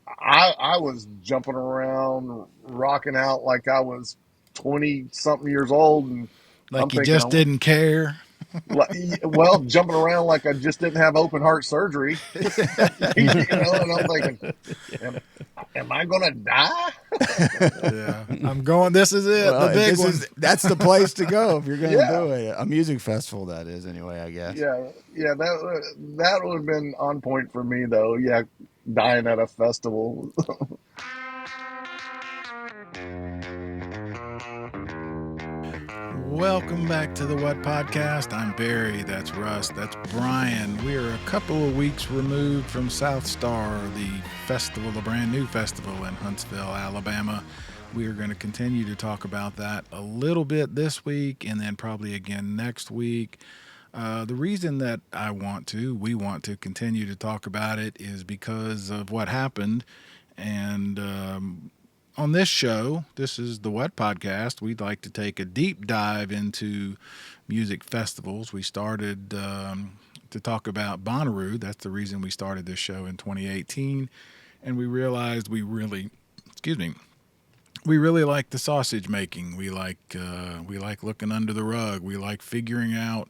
I was jumping around, rocking out like I was 20 something years old. And I'm Like you thinking, just didn't care. well, jumping around like I just didn't have open heart surgery, and I'm thinking, am, am I going to die? Yeah, I'm going. This is it, the Well, big one. that's the place to go if you're going to Yeah. do it. A music festival, that is, anyway, I guess. Yeah, that would have been on point for me though. Yeah, dying at a festival. Welcome back to the What Podcast. I'm Barry. That's Russ. That's Brian. We are a couple of weeks removed from South Star, the festival, the brand new festival in Huntsville, Alabama. We are going to continue to talk about that a little bit this week and then probably again next week. The reason that we want to continue to talk about it is because of what happened. And on this show, this is the What Podcast, we'd like to take a deep dive into music festivals. We started to talk about Bonnaroo. That's the reason we started this show in 2018. And we realized excuse me, we really like the sausage making. We like looking under the rug. We like figuring out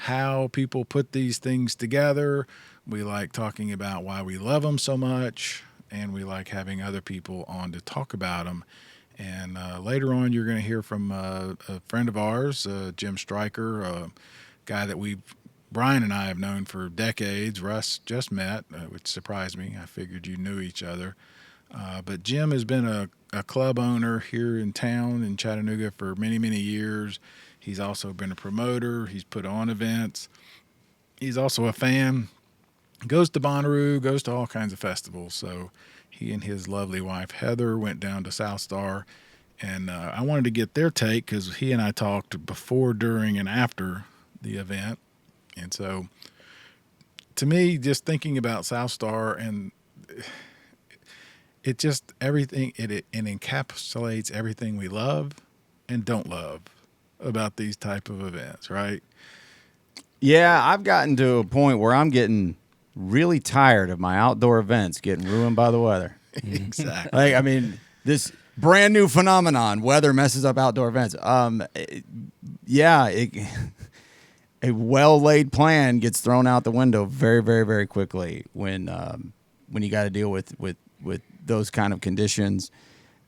how people put these things together. We like talking about why we love them so much, and we like having other people on to talk about them. And later on, you're going to hear from a friend of ours, Jim Stryker, a guy that Brian and I have known for decades. Russ just met, which surprised me. I figured you knew each other. But Jim has been a club owner here in town in Chattanooga for many, many years. He's also been a promoter. He's put on events. He's also a fan. Goes to Bonnaroo, goes to all kinds of festivals. So he and his lovely wife, Heather, went down to South Star. And I wanted to get their take because he and I talked before, during, and after the event. And so to me, just thinking about South Star and it just everything it encapsulates everything we love and don't love about these type of events, right? Yeah, I've gotten to a point where I'm getting really tired of my outdoor events getting ruined by the weather. Exactly. I mean, this brand new phenomenon, weather messes up outdoor events. A well-laid plan gets thrown out the window very, very, very quickly when you got to deal with those kind of conditions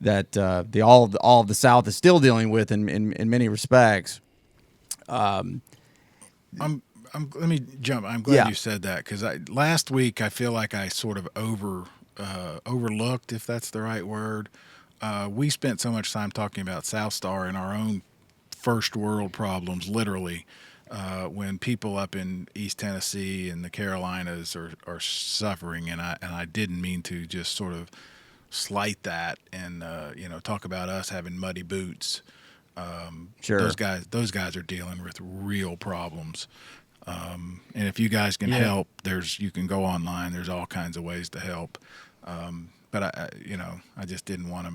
that all of the South is still dealing with in many respects. Let me jump. I'm glad you said that because last week I feel like I sort of overlooked, if that's the right word. We spent so much time talking about South Star and our own first world problems, literally, when people up in East Tennessee and the Carolinas are suffering, and I didn't mean to just sort of slight that and talk about us having muddy boots. Sure. Those guys are dealing with real problems. And if you guys can help, you can go online. There's all kinds of ways to help. But I just didn't want to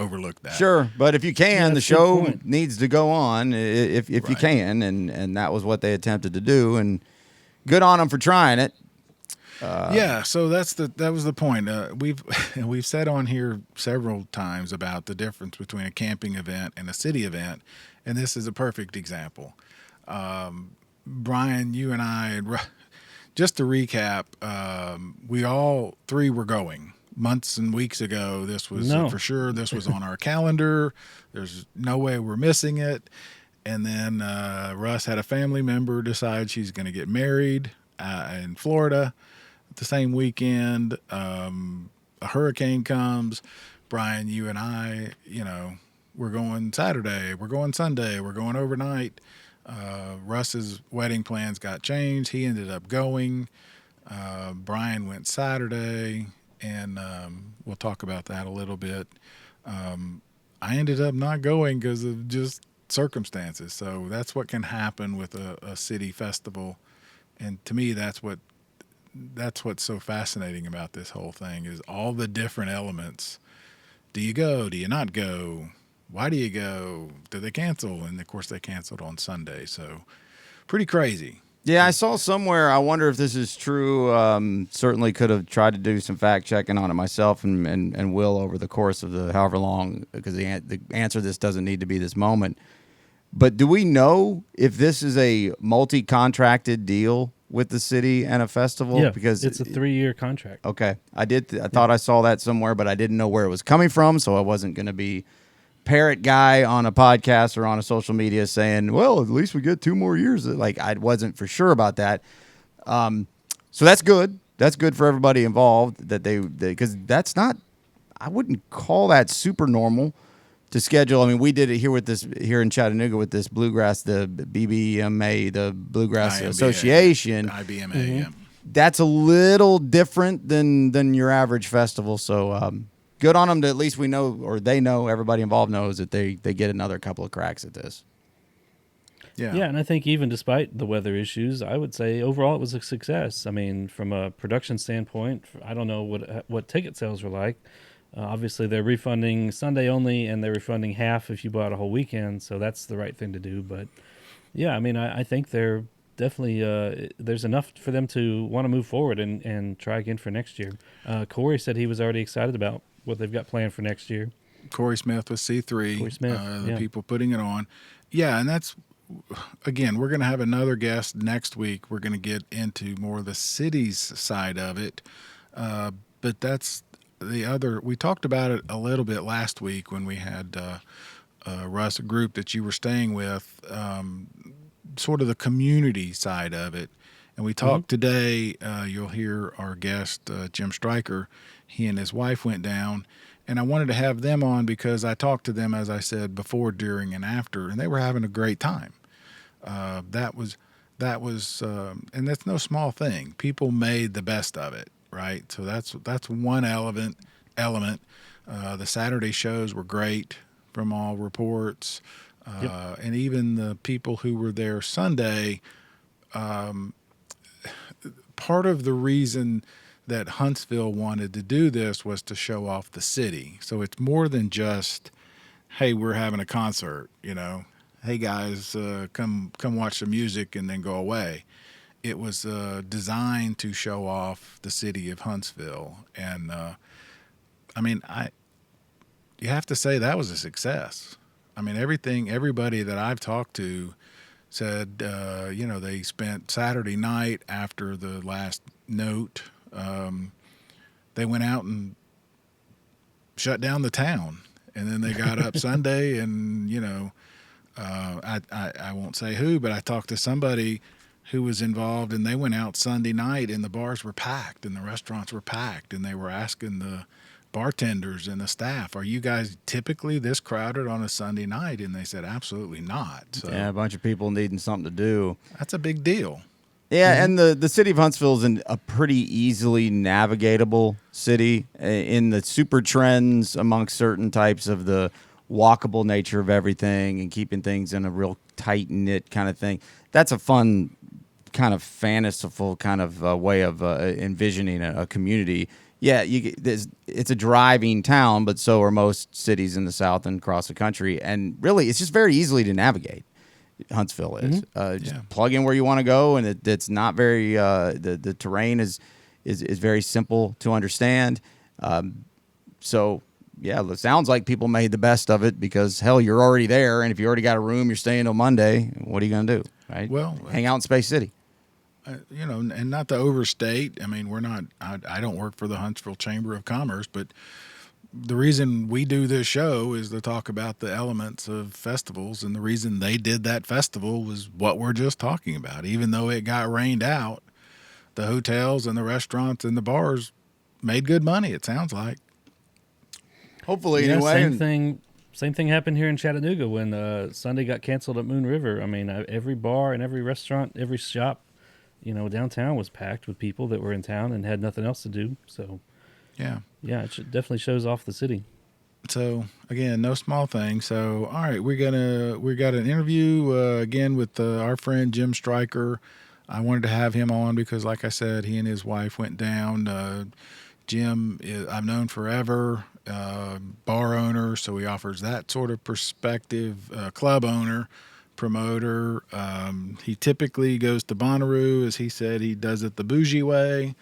overlook that. Sure, but if you can, Yeah, the that's a good show point. needs to go on if you Right. can, and that was what they attempted to do, and good on them for trying it. Yeah, so that was the point. We've said on here several times about the difference between a camping event and a city event, and this is a perfect example. Brian, you and I, just to recap, we all three were going months and weeks ago. This was No. for sure. This was on our calendar. There's no way we're missing it. And then Russ had a family member decide she's going to get married in Florida the same weekend. A hurricane comes. Brian, you and I, we're going Saturday, we're going Sunday, we're going overnight. Russ's wedding plans got changed. He ended up going. Brian went Saturday, and we'll talk about that a little bit. I ended up not going because of just circumstances. So that's what can happen with a city festival. And to me, that's what's so fascinating about this whole thing is all the different elements. Do you go? Do you not go? Why do you go? Do they cancel? And of course they canceled on Sunday. So pretty crazy. Yeah, I saw somewhere. I wonder if this is true. Certainly could have tried to do some fact checking on it myself, and will over the course of the however long, because the answer to this doesn't need to be this moment. But do we know if this is a multi-contracted deal with the city and a festival? Yeah, Because it's a 3-year contract. okay, I did. I thought I saw that somewhere, but I didn't know where it was coming from, so I wasn't going to be parrot guy on a podcast or on a social media saying, "Well, at least we get 2 more years." Like I wasn't for sure about that. So that's good. That's good for everybody involved that they because that's not. I wouldn't call that super normal to schedule. I mean, we did it here in Chattanooga with this bluegrass, the BBMA, the Bluegrass IMBA, Association. IBMA, yeah. That's a little different than your average festival. So good on them to at least we know, or they know, everybody involved knows that they get another couple of cracks at this. Yeah. Yeah, and I think even despite the weather issues, I would say overall it was a success. I mean, from a production standpoint, I don't know what ticket sales were like. Obviously, they're refunding Sunday only, and they're refunding half if you bought a whole weekend, so that's the right thing to do. But yeah, I mean, I think they're definitely there's enough for them to want to move forward and try again for next year. Corey said he was already excited about what they've got planned for next year. Corey Smith with C3, Corey Smith, the people putting it on. Yeah, and that's, again, we're going to have another guest next week. We're going to get into more of the city's side of it. But that's the other, we talked about it a little bit last week when we had Russ, a group that you were staying with, sort of the community side of it. And we talked today, you'll hear our guest, Jim Stryker, he and his wife went down. And I wanted to have them on because I talked to them, as I said, before, during, and after, and they were having a great time. That was, and that's no small thing. People made the best of it, right? So that's one element. The Saturday shows were great from all reports, and even the people who were there Sunday. Part of the reason that Huntsville wanted to do this was to show off the city. So it's more than just, hey, we're having a concert, Hey guys, come watch the music and then go away. It was designed to show off the city of Huntsville, and you have to say that was a success. I mean, everybody that I've talked to said, they spent Saturday night after the last note. They went out and shut down the town, and then they got up Sunday, and I won't say who, but I talked to somebody who was involved, and they went out Sunday night, and the bars were packed, and the restaurants were packed, and they were asking the bartenders and the staff, "Are you guys typically this crowded on a Sunday night?" And they said, "Absolutely not." So Yeah, a bunch of people needing something to do. that's a big deal. Yeah, and the city of Huntsville is a pretty easily navigatable city in the super trends amongst certain types of the walkable nature of everything and keeping things in a real tight-knit kind of thing. That's a fun kind of fanciful kind of way of envisioning a community. Yeah, it's a driving town, but so are most cities in the South and across the country. And really, it's just very easily to navigate. Huntsville is just plug in where you want to go, and it's not very the terrain is very simple to understand. So yeah, it sounds like people made the best of it because hell, you're already there, and if you already got a room, you're staying till Monday. What are you going to do, right? Well, hang out in Space City. And not to overstate. I mean, we're not. I don't work for the Huntsville Chamber of Commerce, but the reason we do this show is to talk about the elements of festivals, and the reason they did that festival was what we're just talking about. Even though it got rained out, the hotels and the restaurants and the bars made good money, it sounds like. Hopefully, yeah, anyway. Same thing happened here in Chattanooga when Sunday got canceled at Moon River. I mean, every bar and every restaurant, every shop, downtown was packed with people that were in town and had nothing else to do. So Yeah, it definitely shows off the city. So again, no small thing. So all right, we got an interview again with our friend Jim Stryker. I wanted to have him on because, like I said, he and his wife went down. Jim, I've known forever, bar owner, so he offers that sort of perspective. Club owner, promoter. He typically goes to Bonnaroo, as he said. He does it the bougie way.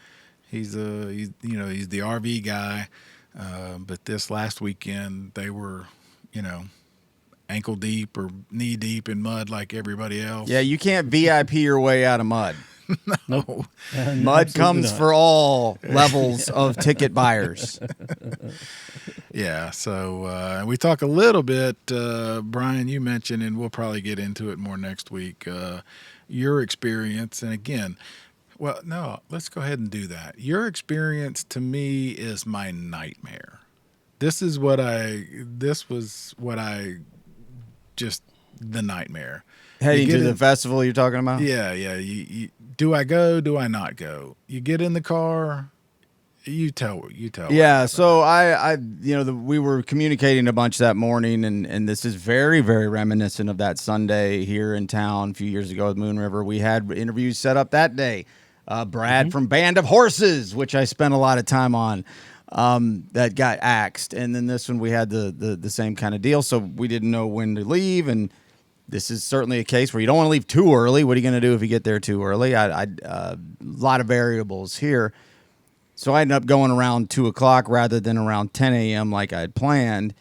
He's the RV guy. But this last weekend, they were, ankle deep or knee deep in mud like everybody else. Yeah, you can't VIP your way out of mud. No. Mud comes not. for all levels of ticket buyers. Yeah, so we talk a little bit, Brian, you mentioned, and we'll probably get into it more next week, your experience. And again, well, no, let's go ahead and do that. Your experience to me is my nightmare. This was what I just, the nightmare. Heading to the festival you're talking about? Yeah. Do I go? Do I not go? You get in the car. You tell. Yeah. So we were communicating a bunch that morning, and this is very, very reminiscent of that Sunday here in town a few years ago with Moon River. We had interviews set up that day. Brad from Band of Horses, which I spent a lot of time on, that got axed, and then this one we had the same kind of deal. So we didn't know when to leave, and this is certainly a case where you don't want to leave too early. What are you going to do if you get there too early? A lot of variables here. So I ended up going around 2 o'clock rather than around 10 a.m. like I had planned.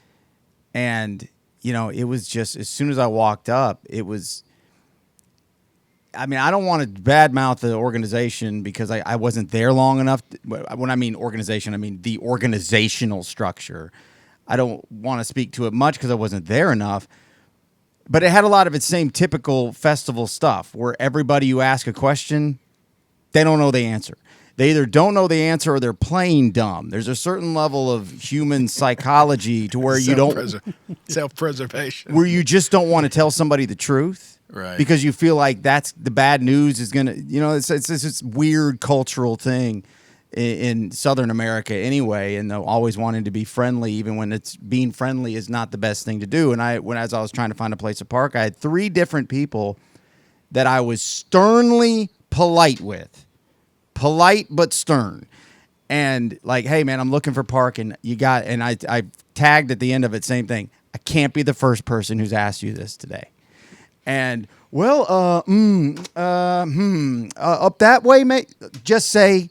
And, it was just, as soon as I walked up, it was, I don't want to badmouth the organization because I wasn't there long enough. When I mean organization, I mean the organizational structure. I don't want to speak to it much because I wasn't there enough. But it had a lot of its same typical festival stuff where everybody you ask a question, they don't know the answer. They either don't know the answer or they're playing dumb. There's a certain level of human psychology to where you don't self-preservation, where you just don't want to tell somebody the truth, right? Because you feel like that's the bad news is gonna, it's this weird cultural thing in Southern America anyway, and always wanting to be friendly, even when it's being friendly is not the best thing to do. And as I was trying to find a place to park, I had 3 different people that I was sternly polite with. Polite but stern, and like, hey man, I'm looking for parking. And I tagged at the end of it, same thing. I can't be the first person who's asked you this today. And up that way, mate. Just say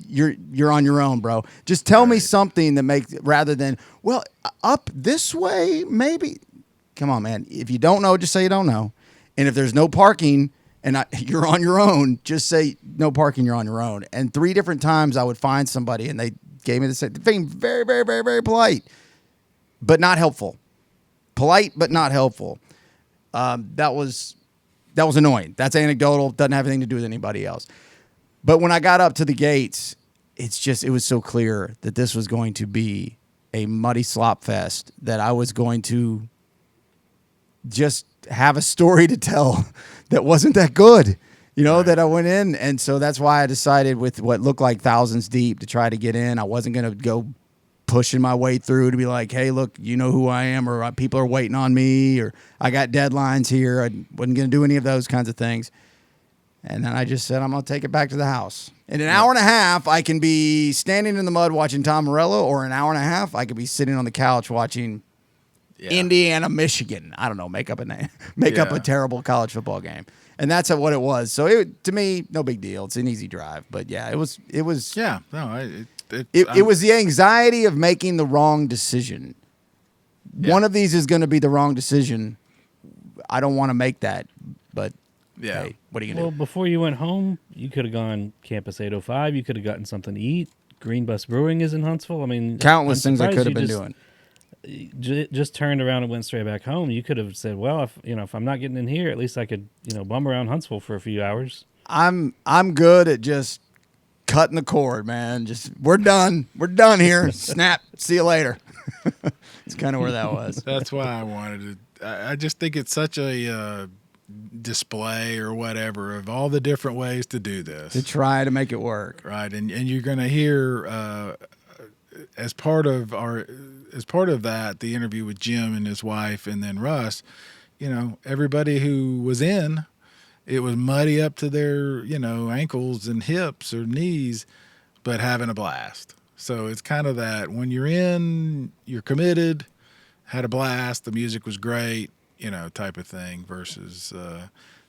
you're on your own, bro. Just tell me something that makes rather than up this way, maybe. Come on, man. If you don't know, just say you don't know. And if there's no parking. And you're on your own, just say, no parking, you're on your own. And 3 different times I would find somebody, and they gave me the same thing. Very, very, very, very polite, but not helpful. Polite, but not helpful. That was annoying. That's anecdotal. Doesn't have anything to do with anybody else. But when I got up to the gates, it was so clear that this was going to be a muddy slop fest, that I was going to just have a story to tell that wasn't that good, that I went in. And so that's why I decided, with what looked like thousands deep, to try to get in. I wasn't going to go pushing my way through to be like, hey, look, you know who I am, or people are waiting on me, or I got deadlines here. I wasn't going to do any of those kinds of things. And then I just said, I'm going to take it back to the house. In an hour and a half, I can be standing in the mud watching Tom Morello, or an hour and a half, I could be sitting on the couch watching Indiana, Michigan. I don't know. Make up a terrible college football game, and that's what it was. So to me, no big deal. It's an easy drive, but yeah, it was. Yeah, no, it was the anxiety of making the wrong decision. Yeah. One of these is going to be the wrong decision. I don't want to make that, but hey, what are you going to do? Well, before you went home, you could have gone Campus 805. You could have gotten something to eat. Green Bus Brewing is in Huntsville. Countless things I could have been doing. Just turned around and went straight back home. You could have said, well, if I'm not getting in here, at least I could, bum around Huntsville for a few hours. I'm good at just cutting the cord, man. We're done here. Snap. See you later. It's kind of where that was. That's why I wanted to. I just think it's such a display or whatever of all the different ways to do this, to try to make it work, right? And you're going to hear as part of that, the interview with Jim and his wife, and then Russ, everybody who was in, it was muddy up to their, ankles and hips or knees, but having a blast. So it's kind of that when you're in, you're committed, had a blast. The music was great. type of thing versus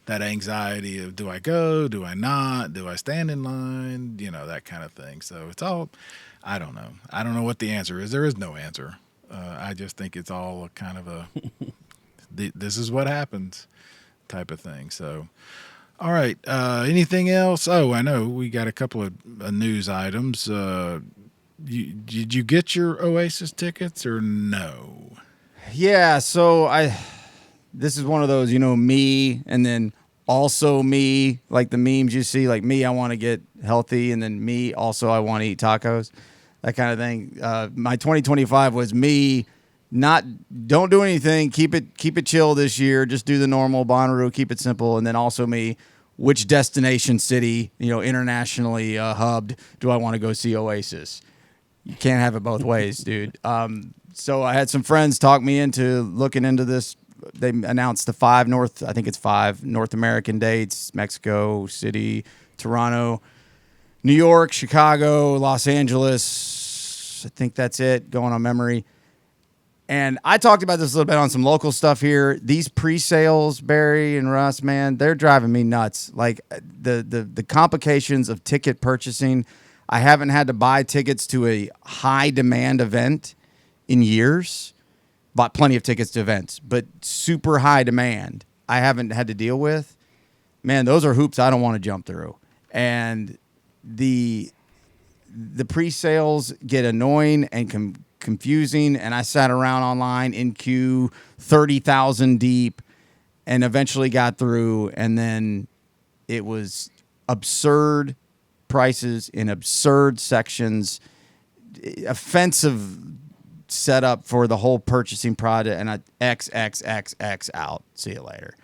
that anxiety of do I go, do I not, do I stand in line, that kind of thing. So it's all, I don't know. I don't know what the answer is. There is no answer. I just think it's all kind of a this is what happens type of thing. So, all right. Anything else? Oh, I know we got a couple of news items. Did you get your Oasis tickets or no? Yeah, so this is one of those, me and then also me, like the memes you see, like me, I want to get healthy, and then me, also I want to eat tacos, that kind of thing. My 2025 was me, don't do anything, keep it chill this year, just do the normal Bonnaroo, keep it simple, and then also me, which destination city, internationally hubbed, do I want to go see Oasis? You can't have it both ways, dude. So I had some friends talk me into looking into this. They announced the 5 North American dates: Mexico City, Toronto, New York, Chicago, Los Angeles. I think that's it, going on memory. And I talked about this a little bit on some local stuff here. These pre-sales, Barry and Russ, man, they're driving me nuts. Like the complications of ticket purchasing. I haven't had to buy tickets to a high demand event in years. Bought plenty of tickets to events, but super high demand I haven't had to deal with. Man, those are hoops I don't want to jump through. And the pre-sales get annoying and confusing, and I sat around online in queue 30,000 deep and eventually got through, and then it was absurd prices in absurd sections, offensive setup for the whole purchasing project, and XXXX out. See you later.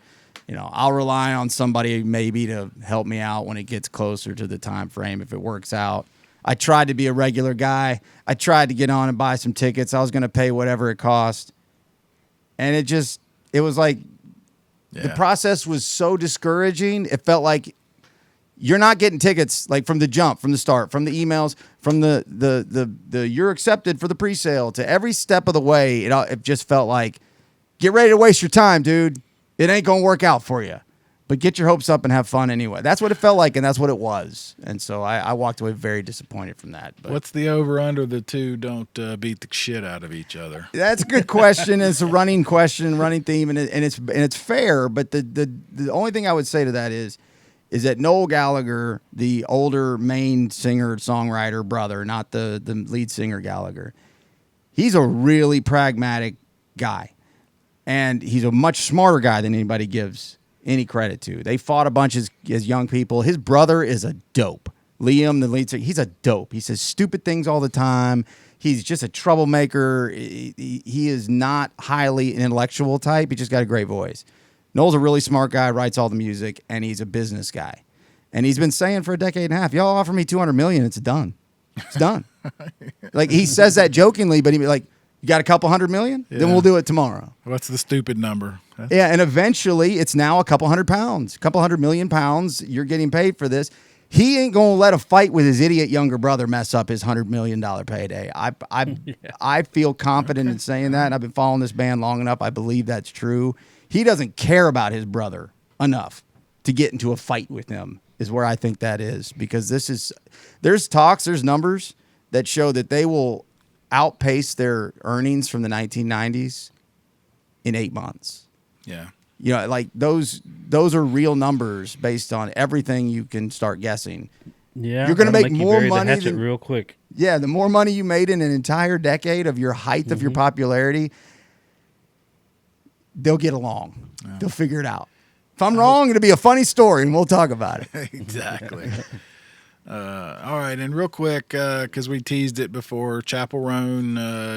I'll rely on somebody maybe to help me out when it gets closer to the time frame if it works out. I tried to be a regular guy. I tried to get on and buy some tickets. I was going to pay whatever it cost. And it was like the process was so discouraging. It felt like you're not getting tickets like from the jump, from the start, from the emails, from the you're accepted for the pre-sale to every step of the way. It just felt like, get ready to waste your time, dude. It ain't going to work out for you. But get your hopes up and have fun anyway. That's what it felt like, and that's what it was. And so I walked away very disappointed from that. But what's the over-under the two don't beat the shit out of each other? That's a good question. It's a running question, running theme, and it's fair. But the only thing I would say to that is that Noel Gallagher, the older main singer, songwriter brother, not the lead singer Gallagher, he's a really pragmatic guy. And he's a much smarter guy than anybody gives any credit to. They fought a bunch as young people. His brother is a dope. Liam, the lead singer, he's a dope. He says stupid things all the time. He's just a troublemaker. He is not highly an intellectual type. He just got a great voice. Noel's a really smart guy, writes all the music, and he's a business guy. And he's been saying for a decade and a half, y'all offer me $200 million, it's done. It's done. Like, he says that jokingly, but he like, you got a couple $100 million? Yeah. Then we'll do it tomorrow. What's the stupid number? Yeah, and eventually it's now a couple £100 million. You're getting paid for this. He ain't going to let a fight with his idiot younger brother mess up his $100 million payday. I feel confident in saying that. And I've been following this band long enough. I believe that's true. He doesn't care about his brother enough to get into a fight with him, is where I think that is. Because there's numbers that show that they will outpace their earnings from the 1990s in 8 months. Yeah. Like those are real numbers based on everything you can start guessing. Yeah. You're going to make more money real quick. Yeah, the more money you made in an entire decade of your height of your popularity, they'll get along. Yeah. They'll figure it out. If I'm wrong, it'll be a funny story, and we'll talk about it. Exactly. All right, and real quick, because we teased it before, Chappell Roan,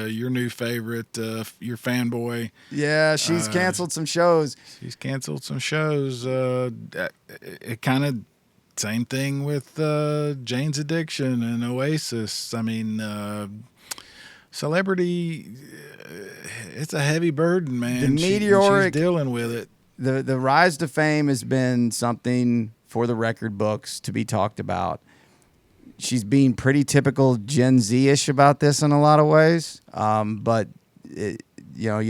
your new favorite, your fanboy. Yeah, she's canceled some shows. It kind of same thing with Jane's Addiction and Oasis. I mean, celebrity, it's a heavy burden, man. The meteoric, she's dealing with it. The rise to fame has been something for the record books to be talked about. She's being pretty typical Gen Z-ish about this in a lot of ways, but you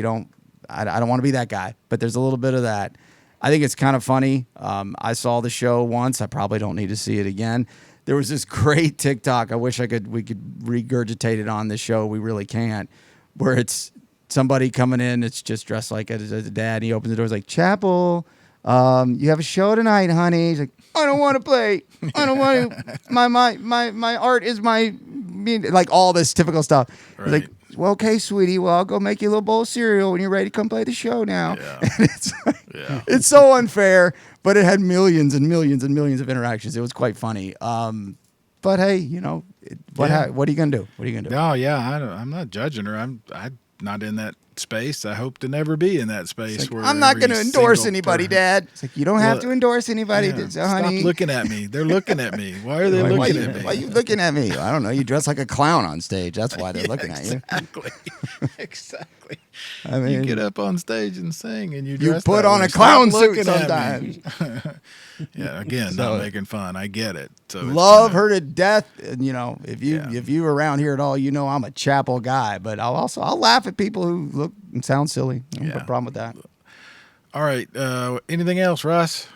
don't. I don't want to be that guy, but there's a little bit of that. I think it's kind of funny. I saw the show once. I probably don't need to see it again. There was this great TikTok. I wish we could regurgitate it on the show. We really can't. Where it's somebody coming in. It's just dressed like a dad. And he opens the door. He's like, Chappell, you have a show tonight, honey. He's like, I don't want to play. I don't want to. My art is like all this typical stuff. Right. He's like, well, okay, sweetie. Well, I'll go make you a little bowl of cereal when you're ready to come play the show now. Yeah. And it's so unfair, but it had millions and millions and millions of interactions. It was quite funny. But hey, what are you gonna do? What are you gonna do? Oh yeah, I'm not judging her. I'm not in that space. I hope to never be in that space. Like, where I'm not going to endorse single anybody, Dad. It's like, you don't have to endorse anybody, honey. Stop looking at me. They're looking at me. Why are they looking at me? Why are you looking at me? I don't know. You dress like a clown on stage. That's why they're looking at you. Exactly. I mean, you get up on stage and sing, and you put on a clown suit sometimes. Yeah, again, not making fun. I get it. So love her to death. And, if you around here at all, I'm a Chappell guy. But I'll laugh at people who look and sound silly. No problem with that. All right. Anything else, Russ?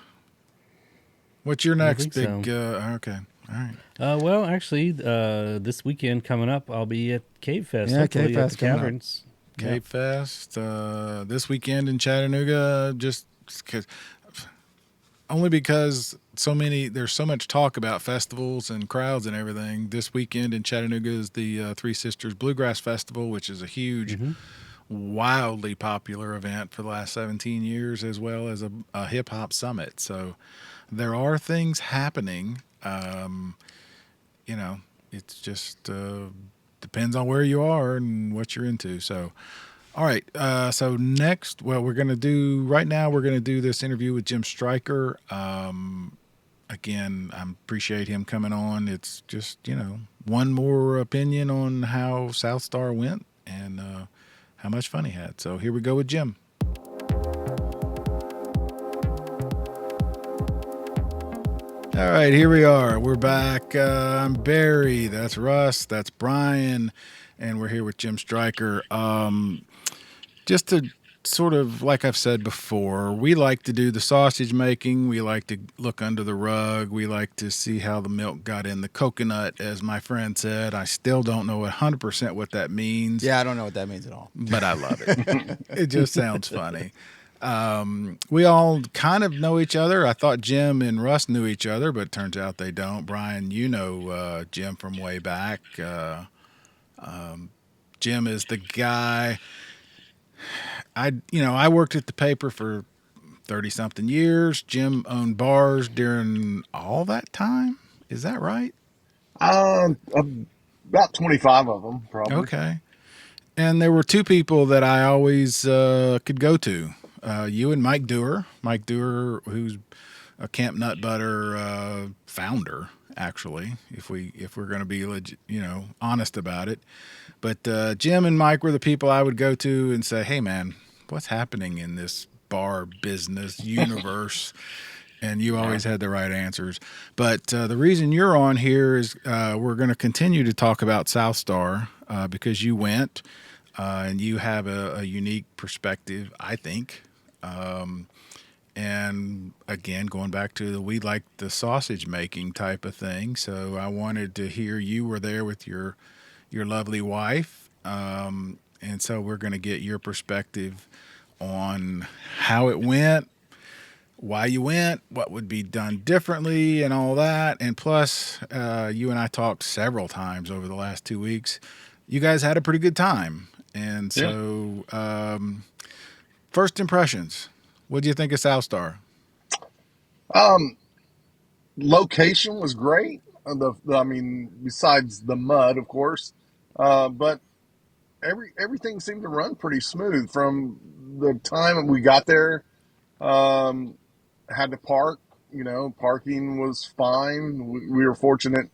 What's your next big? Okay. All right. Well, actually, this weekend coming up, I'll be at Cave Fest. Yeah, hopefully Cave Fest at the Caverns. Cave Fest this weekend in Chattanooga. Just because there's so much talk about festivals and crowds and everything. This weekend in Chattanooga is the Three Sisters Bluegrass Festival, which is a huge, wildly popular event for the last 17 years, as well as a hip hop summit. So there are things happening. It's just depends on where you are and what you're into. So, all right. So next, we're going to do this interview with Jim Stryker. Again, I appreciate him coming on. It's just, one more opinion on how South Star went and how much fun he had. So here we go with Jim. All right, here we are. We're back. I'm Barry. That's Russ. That's Bryan. And we're here with Jim Stryker. Just to sort of, like I've said before, we like to do the sausage making. We like to look under the rug. We like to see how the milk got in the coconut, as my friend said. I still don't know 100% what that means. Yeah, I don't know what that means at all. But I love it. It just sounds funny. We all kind of know each other. I thought Jim and Russ knew each other, but it turns out they don't. Bryan, Jim from way back. Jim is the guy. I worked at the paper for 30-something years. Jim owned bars during all that time. Is that right? About 25 of them, probably. Okay. And there were two people that I always could go to. You and Mike Dewar. Mike Dewar, who's a Camp Nut Butter founder, actually, if we're going to be honest about it. But Jim and Mike were the people I would go to and say, "Hey, man, what's happening in this bar business universe?" And you always had the right answers. But the reason you're on here is we're going to continue to talk about South Star because you went and you have a unique perspective, I think. And again, going back to we like the sausage making type of thing. So I wanted to hear you were there with your lovely wife. And so we're going to get your perspective on how it went, why you went, what would be done differently and all that. And plus, you and I talked several times over the last 2 weeks. You guys had a pretty good time. And so, first impressions, what do you think of South Star? Location was great. Besides the mud, of course, but everything seemed to run pretty smooth from the time we got there. Had to park. Parking was fine. We were fortunate.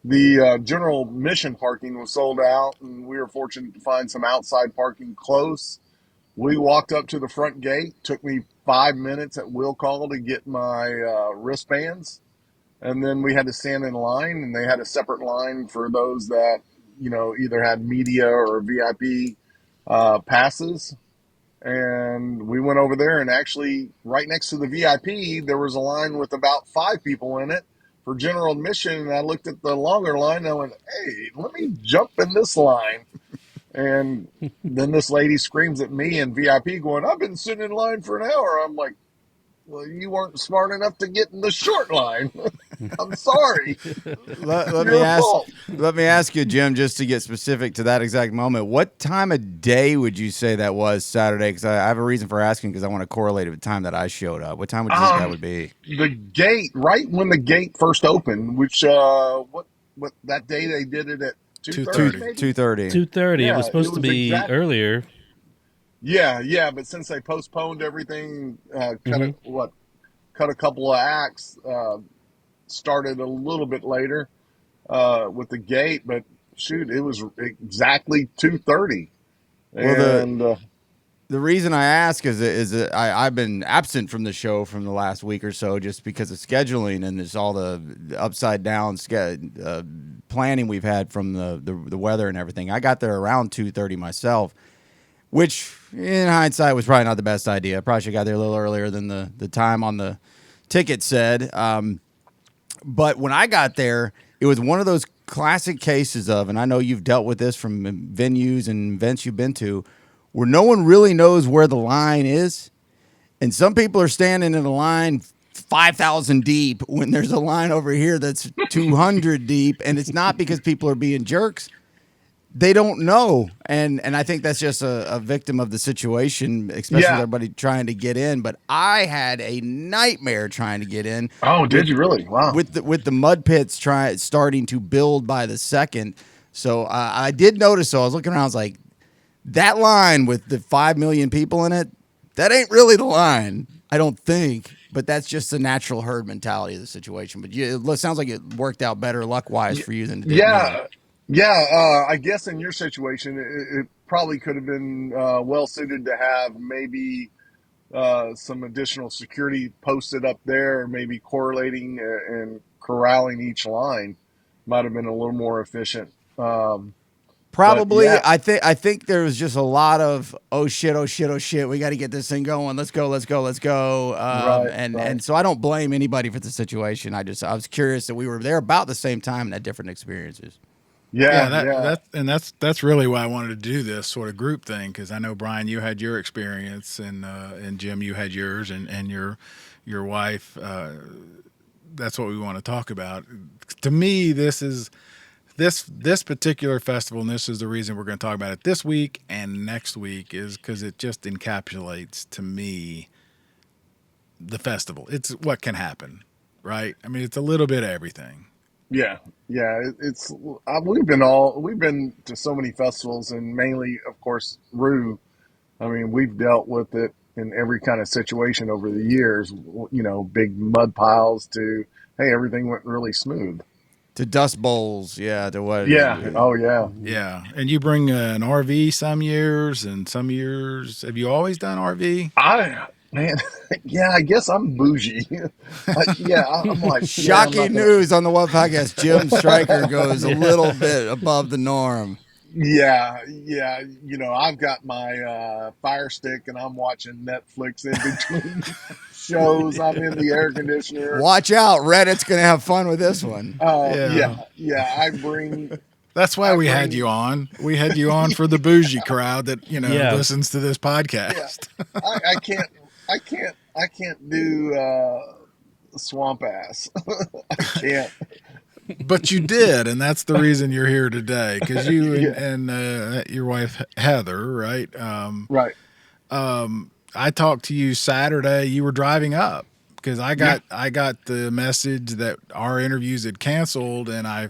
The general mission parking was sold out, and we were fortunate to find some outside parking close. We walked up to the front gate. Took me 5 minutes at will call to get my wristbands. And then we had to stand in line, and they had a separate line for those that, either had media or VIP passes. And we went over there, and actually, right next to the VIP, there was a line with about 5 people in it for general admission. And I looked at the longer line, and I went, "Hey, let me jump in this line." And then this lady screams at me in VIP, going, "I've been sitting in line for an hour." I'm like, "Well, you weren't smart enough to get in the short line." I'm sorry. Let me Your ask. fault. Let me ask you, Jim, just to get specific to that exact moment. What time of day would you say that was Saturday? Because I have a reason for asking because I want to correlate it with the time that I showed up. What time would you think that Um, would be? the gate, right when the gate first opened, which what that day they did it at two Two thirty, Two thirty. maybe. 2:30. 2:30. It was Yeah, it supposed to was be exact. earlier. Yeah, yeah, but since they postponed everything, Hmm. cut a couple of acts, started a little bit later with the gate, but shoot, it was exactly 2:30, Well, and the reason I ask is that I've been absent from the show from the last week or so just because of scheduling and there's all the upside down planning we've had from the weather and everything. I got there around 2:30 myself, which in hindsight was probably not the best idea. I probably should have got there a little earlier than the time on the ticket said. But when I got there, it was one of those classic cases of, and I know you've dealt with this from venues and events you've been to, where no one really knows where the line is. And some people are standing in a line 5,000 deep when there's a line over here that's 200 deep. And it's not because people are being jerks. They don't know. And I think that's just a victim of the situation, especially with yeah. everybody trying to get in. But I had a nightmare trying to get in Oh, did with you really? Wow. with the mud pits starting to build by the second. So I did notice. So I was looking around. I was like, that line with the 5 million people in it, that ain't really the line. I don't think. But that's just the natural herd mentality of the situation. But it sounds like it worked out better luck wise Y- for you than it did me. Yeah, yeah. I guess in your situation, it probably could have been well suited to have maybe some additional security posted up there, maybe correlating and corralling each line might have been a little more efficient. But Probably, yeah, I think there was just a lot of oh shit, oh shit, oh shit. We got to get this thing going. Let's go, let's go, let's go. right, And right. so I don't blame anybody for the situation. I was curious that we were there about the same time and had different experiences. Yeah, Yeah, yeah, that's really why I wanted to do this sort of group thing because I know Brian, you had your experience, and Jim, you had yours, and your wife. That's what we want to talk about. To me, this particular festival, and this is the reason we're going to talk about it this week and next week, is because it just encapsulates to me the festival. It's what can happen, right? I mean, it's a little bit of everything. yeah, yeah. It's we've been to so many festivals, and mainly, of course, Rue. I mean, we've dealt with it in every kind of situation over the years. Big mud piles to hey, everything went really smooth. To Dust Bowls, yeah, to what? Yeah. Oh, yeah. Hmm. Yeah, and you bring an RV some years, and some years have you always done RV? Man, yeah. I guess I'm bougie. I'm like, yeah. I'm not Shocking gonna. news on the One Podcast. Jim Stryker goes a little bit above the norm. Yeah, yeah. I've got my Fire Stick, and I'm watching Netflix in between shows. I'm in the air conditioner. Watch out, Reddit's gonna have fun with this one. Yeah, Yeah, yeah. that's why I we had bring. you on. We had you on for the bougie crowd that Yeah. listens to this Yeah, podcast. I can't do swamp ass. I can't. But you did, and that's the reason you're here today, because you and, Yeah, and your wife Heather, right? right. I talked to you Saturday. You were driving up because Yeah, I got the message that our interviews had canceled, and I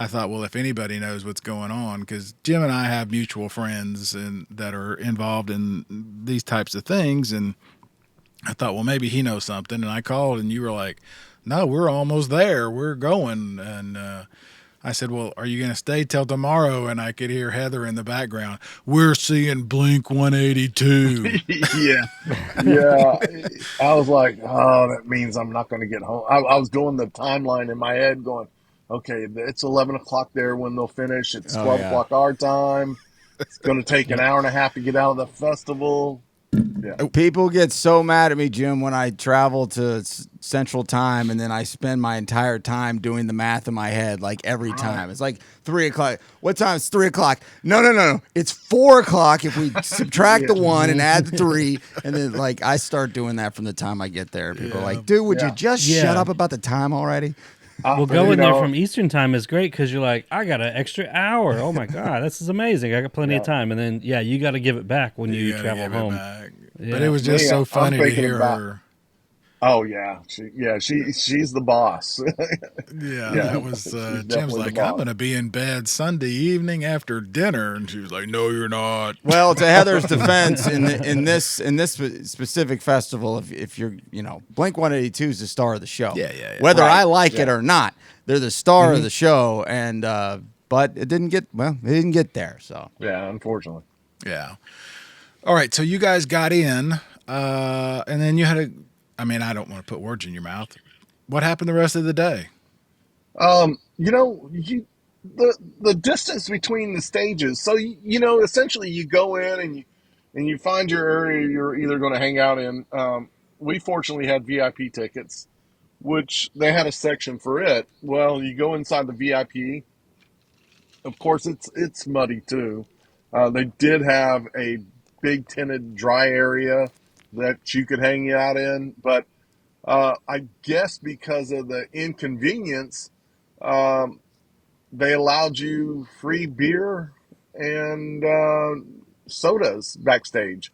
thought, well, if anybody knows what's going on, because Jim and I have mutual friends and that are involved in these types of things, and I thought, well, maybe he knows something. And I called, and you were like, no, we're almost there. We're going. And I said, well, are you going to stay till tomorrow? And I could hear Heather in the background. We're seeing Blink 182. yeah, yeah. I was like, oh, that means I'm not going to get home. I was doing the timeline in my head, going, okay, it's 11 o'clock there when they'll finish. It's Oh 12 yeah. o'clock our time. It's going to take an hour and a half to get out of the festival. Yeah. People get so mad at me, Jim, when I travel to Central Time and then I spend my entire time doing the math in my head, like every time. It's like 3 o'clock. What time is 3 o'clock? No. It's 4 o'clock if we subtract the 1 and add the 3. And then, like, I start doing that from the time I get there. People are like, dude, would you just shut up about the time already? Well, going there from Eastern time is great because you're like, I got an extra hour. Oh my god, this is amazing! I got plenty of time, and then you got to give it back when you travel home. Yeah. But it was just so funny to hear her. Oh yeah, she's the boss. That was Jim's like, I'm going to be in bed Sunday evening after dinner, and she was like, no, you're not. Well, to Heather's defense, in this specific festival, if you're Blink 182 is the star of the show. Yeah. Whether I like it or not, they're the star of the show, and but it didn't get there. So yeah, unfortunately. Yeah. All right, so you guys got in, and then you had I don't want to put words in your mouth. What happened the rest of the day? The distance between the stages. So essentially, you go in and you find your area you're either going to hang out in. We fortunately had VIP tickets, which they had a section for it. Well, you go inside the VIP. Of course, it's muddy too. They did have a big tinted dry area that you could hang out in, but I guess because of the inconvenience, they allowed you free beer and sodas backstage.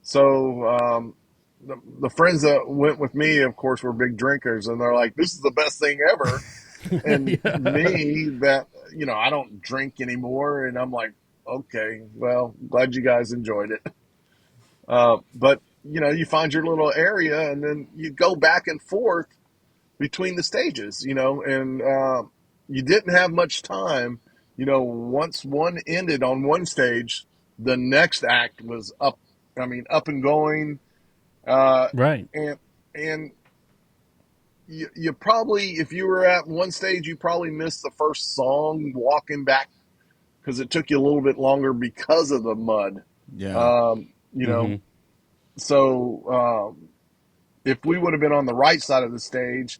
So the friends that went with me, of course, were big drinkers, and they're like, "This is the best thing ever." And me, that I don't drink anymore, and I'm like, "Okay, well, glad you guys enjoyed it." But you find your little area, and then you go back and forth between the stages, and you didn't have much time. Once one ended on one stage, the next act was up. I mean, up and going. Right. And you probably, if you were at one stage, you probably missed the first song walking back because it took you a little bit longer because of the mud. yeah, So if we would have been on the right side of the stage,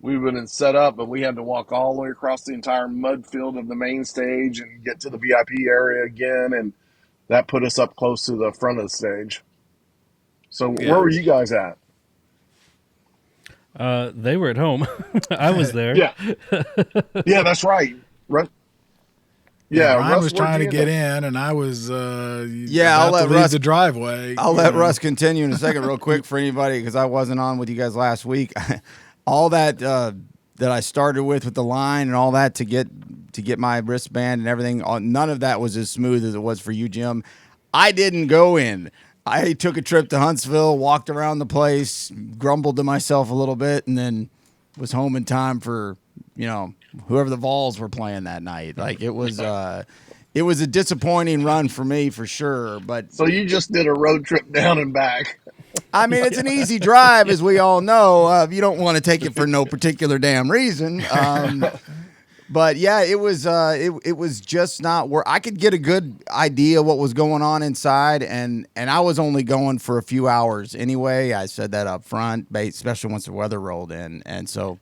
we would have been set up, but we had to walk all the way across the entire mud field of the main stage and get to the VIP area again, and that put us up close to the front of the stage. So where were you guys at? They were at home. I was there. Yeah, that's right. Brian Russ, was trying to get in, and I was I'll let leave the driveway. I'll let Russ continue in a second, real quick, for anybody, because I wasn't on with you guys last week. All that that I started with the line and all that to get my wristband and everything, none of that was as smooth as it was for you, Jim. I didn't go in. I took a trip to Huntsville, walked around the place, grumbled to myself a little bit, and then was home in time for whoever the Vols were playing that night. Like it was a disappointing run for me for sure. But so you just did a road trip down and back. I mean, it's an easy drive, as we all know. You don't want to take it for no particular damn reason. But yeah, it was just not where I could get a good idea what was going on inside, and I was only going for a few hours anyway. I said that up front, especially once the weather rolled in, and so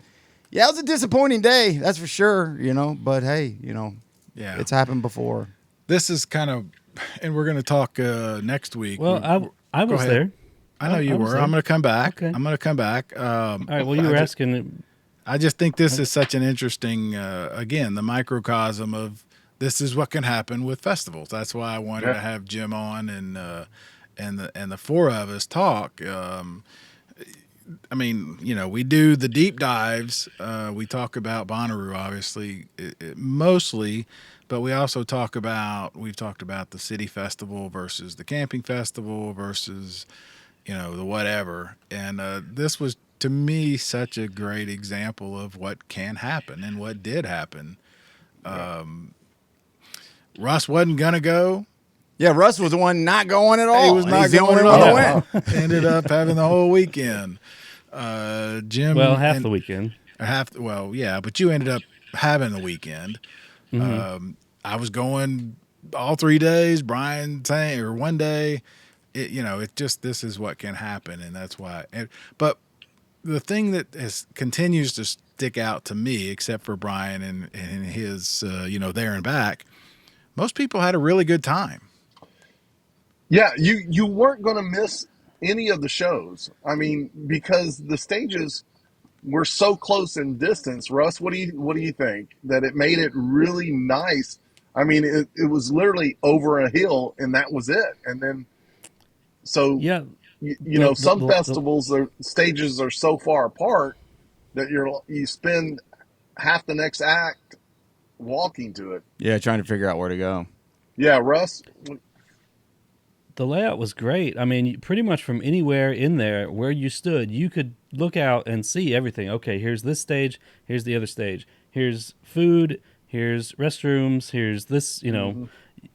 yeah, it was a disappointing day, that's for sure. But hey, it's happened before. This is kind of, and we're going to talk next week. Well, I was there. I know you were. I'm going to come back. Okay. I'm going to come back. All right. Well, you were asking. I just think this is such an interesting, again, the microcosm of this is what can happen with festivals. That's why I wanted to have Jim on and the four of us talk. I mean, we do the deep dives. We talk about Bonnaroo, obviously, mostly, but we also we've talked about the city festival versus the camping festival versus, the whatever. And this was, to me, such a great example of what can happen and what did happen. Russ wasn't going to go. Yeah, Russ was the one not going at all. He was not going at all. Ended up having the whole weekend. Jim. Well, half the weekend. But you ended up having the weekend. Mm-hmm. I was going all 3 days. Brian saying, or one day, it just, this is what can happen, and that's why. But the thing that continues to stick out to me, except for Bryan and his, there and back, most people had a really good time. Yeah, you weren't going to miss any of the shows. I mean, because the stages were so close in distance. Russ, what do you think? That it made it really nice. I mean, it was literally over a hill, and that was it. And then so Yeah, some the festivals or stages are so far apart that you spend half the next act walking to it. Yeah, trying to figure out where to go. Yeah, Russ. the layout was great. I mean, pretty much from anywhere in there where you stood, you could look out and see everything. Okay, here's this stage, here's the other stage, here's food, here's restrooms, here's this, Hmm.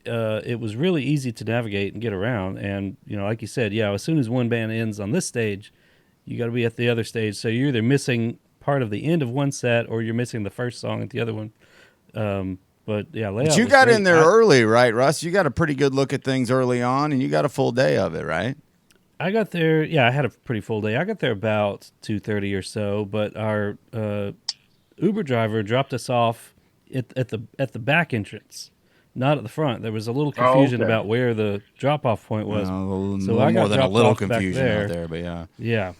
it was really easy to navigate and get around. And, like you said, yeah, as soon as one band ends on this stage, you got to be at the other stage. So you're either missing part of the end of one set or you're missing the first song at the other one. But yeah, But layout you was got in great. there early, right, Russ? You got a pretty good look at things early on, and you got a full day of it, right? I got there. Yeah, I had a pretty full day. I got there about 2:30 or so. But our Uber driver dropped us off at the back entrance, not at the front. There was a little Oh, confusion okay. about where the drop off point was, A so little I more got than a dropped little off back confusion out there. there, but yeah. Yeah,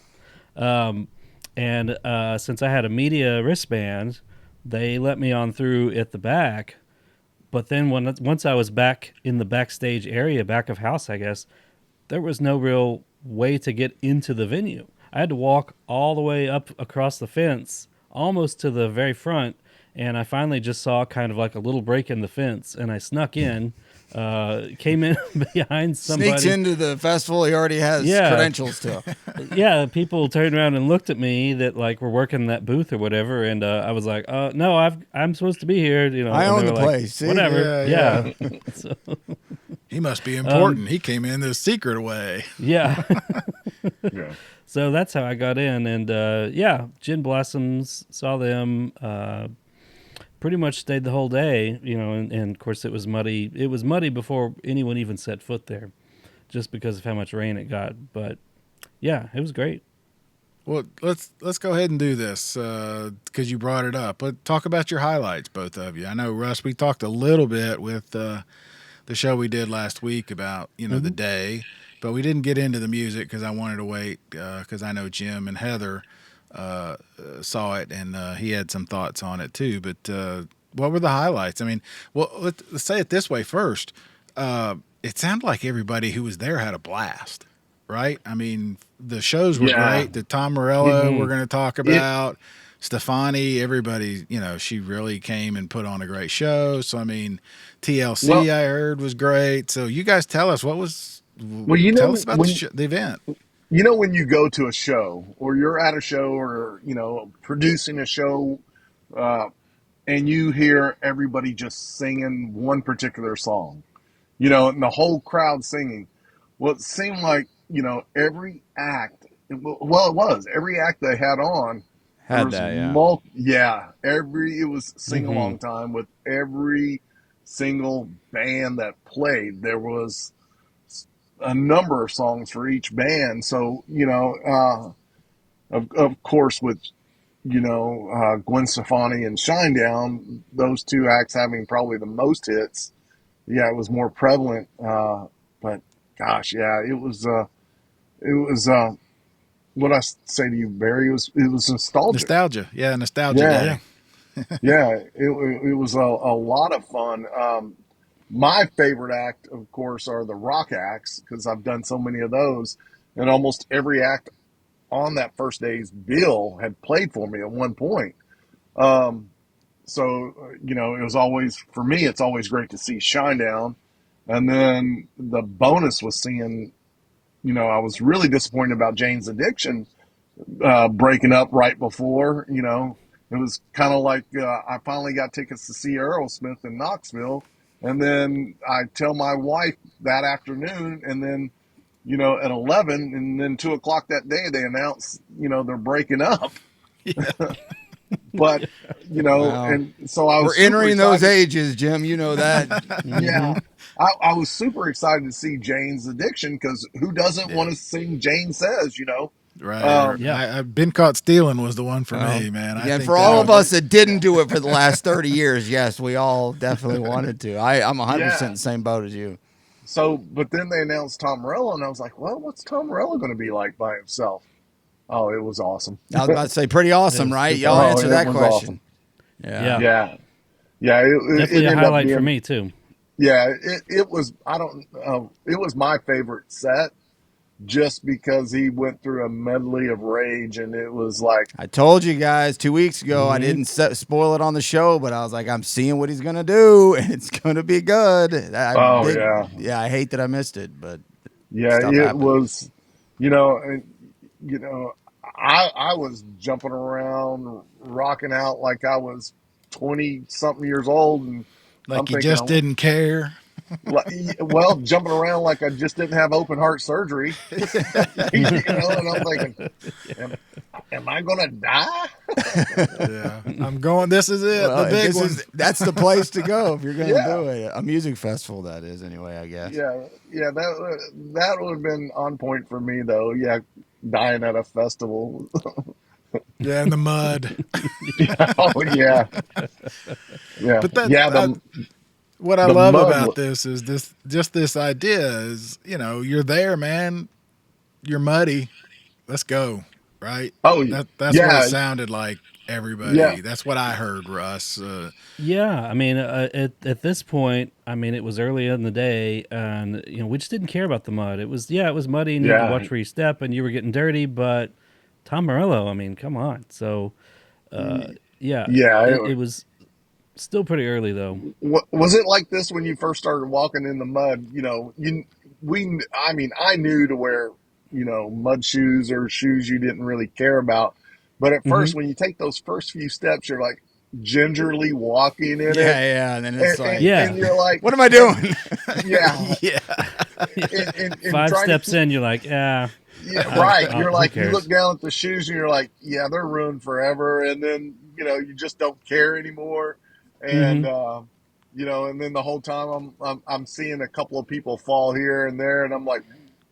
and since I had a media wristband, they let me on through at the back. But then once I was back in the backstage area, back of house, I guess, there was no real way to get into the venue. I had to walk all the way up across the fence, almost to the very front, and I finally just saw kind of like a little break in the fence, and I snuck in, came in behind somebody. Sneaks into the festival he already has Yeah. credentials to. Yeah, people turned around and looked at me that like were working that booth or whatever, and I was like, no, I'm supposed to be here, I and own they the were like, place. See? whatever, Yeah. yeah. So, He must be important. He came in the secret way. yeah. Yeah. So that's how I got in, and yeah, Gin Blossoms, saw them. Pretty much stayed the whole day, and of course it was muddy. It was muddy before anyone even set foot there, just because of how much rain it got. But yeah, it was great. Well, let's go ahead and do this because you brought it up. Let's talk about your highlights, both of you. I know, Russ, we talked a little bit with the show we did last week about the day, but we didn't get into the music because I wanted to wait because I know Jim and Heather saw it and he had some thoughts on it too. But what were the highlights? I mean, well, let's say it this way first. It sounded like everybody who was there had a blast. Right? I mean, the shows were Yeah. great. The Tom Morello Mhm. we're going to talk It, about. Stefani, everybody, she really came and put on a great show. So, I mean, TLC well, I heard was great. So, you guys tell us well, tell us about the event. when you go to a show or you're at a show or producing a show, uh, and you hear everybody just singing one particular song, and the whole crowd singing. Well, it seemed like, every act, well, it was every act they had on. There Had was that, yeah. it was sing Hmm. along time with every single band that played. There was a number of songs for each band. So, of course, with, Gwen Stefani and Shinedown, those two acts having probably the most hits. Yeah, it was more prevalent. But gosh, yeah, it was what I say to you, Barry. It was nostalgic. Nostalgia. Yeah, Nostalgia Yeah, Day. yeah. It was a lot of fun. My favorite act, of course, are the rock acts because I've done so many of those, and almost every act on that first day's bill had played for me at one point. Um, so it was always for me. It's always great to see Shinedown, and then the bonus was seeing. I was really disappointed about Jane's Addiction breaking up right before. It was kind of like I finally got tickets to see Aerosmith in Knoxville, and then I tell my wife that afternoon, and then at 11, and then 2 o'clock that day they announce they're breaking up. But Well, and so I we're was super entering those excited. ages, Jim. You know that. Hmm. Yeah, I was super excited to see Jane's Addiction because who doesn't Yeah. want to sing Jane Says, you know? Right. Um, Yeah. I've been caught stealing was the one for Well, me, man. I yeah, and think for all that of oh, us that didn't yeah, do it for the last 30 years, yes, we all definitely wanted to. I'm 100% yeah. the same boat as you. So, but then they announced Tom Morello, and I was like, well, what's Tom Morello going to be like by himself? Oh, it was awesome. I was about to say, pretty It awesome, was right? super Y'all Oh, answer awesome. it that was awesome. question. Yeah. Yeah. Yeah, yeah. Definitely It a ended up highlight for being, me too. yeah. It was. I don't. It was my favorite set just because he went through a medley of rage, and it was like, I told you guys 2 weeks ago, I Hmm. didn't spoil it on the show, but I was like, I'm seeing what he's going to do, and it's going to be good. oh yeah, Yeah, I hate that I missed it, but yeah. stuff It happens. was, you know, and you know, I was jumping around, rocking out like I was 20 something years old, and I'm like you thinking, just didn't care. well, jumping around like I just didn't have open heart surgery, and I'm thinking, am, am I gonna die? Yeah. I'm going. This is it. Well, The if big this one. is that's the place to go if you're going to Yeah, do it. A music festival, that is, anyway, I guess. yeah. That would have been on point for me, though. Yeah, dying at a festival. Yeah, in the mud. Oh yeah, yeah, But that yeah. what I The love mud. about this is this idea is, you're there, man. You're muddy. Let's go. Right? Oh That's what it yeah, sounded like yeah, everybody. That's what I heard, Russ. Yeah, I mean, at this point, I mean, it was early in the day, and we just didn't care about the mud. It was muddy, and you had to yeah, watch where you step, and you were getting dirty. But Tom Morello, I mean, come on. So, uh, yeah, yeah. it was still pretty early though. Was it like this when you first started walking in the mud? You know, I mean, I knew to wear, mud shoes or shoes you didn't really care about. But at Hmm. first, when you take those first few steps, you're like gingerly walking in Yeah, it, yeah. And then it's and, like, and Yeah, you're like, what am I and doing? yeah, Yeah. and five trying to steps keep, in, you're like, yeah, yeah, right. You're who like, you look cares? down at the shoes and you're like, yeah, they're ruined forever. And then, you just don't care anymore. And, Hmm. and then the whole time I'm seeing a couple of people fall here and there. And I'm like,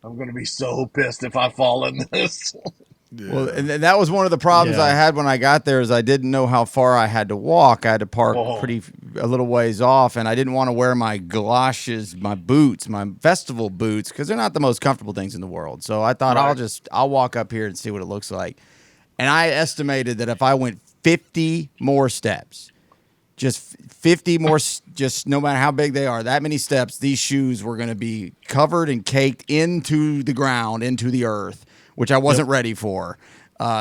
I'm going to be so pissed if I fall in this. Well, Yeah. and that was one of the problems I Yeah. had when I got there is I didn't know how far I had to walk. I had to park Oh, a little ways off, and I didn't want to wear my galoshes, my boots, my festival boots, because they're not the most comfortable things in the world. So I thought right. I'll walk up here and see what it looks like. And I estimated that if I went 50 more steps, just 50 more, just no matter how big they are, that many steps, these shoes were going to be covered and caked into the ground, into the earth, which I Yep. wasn't ready for.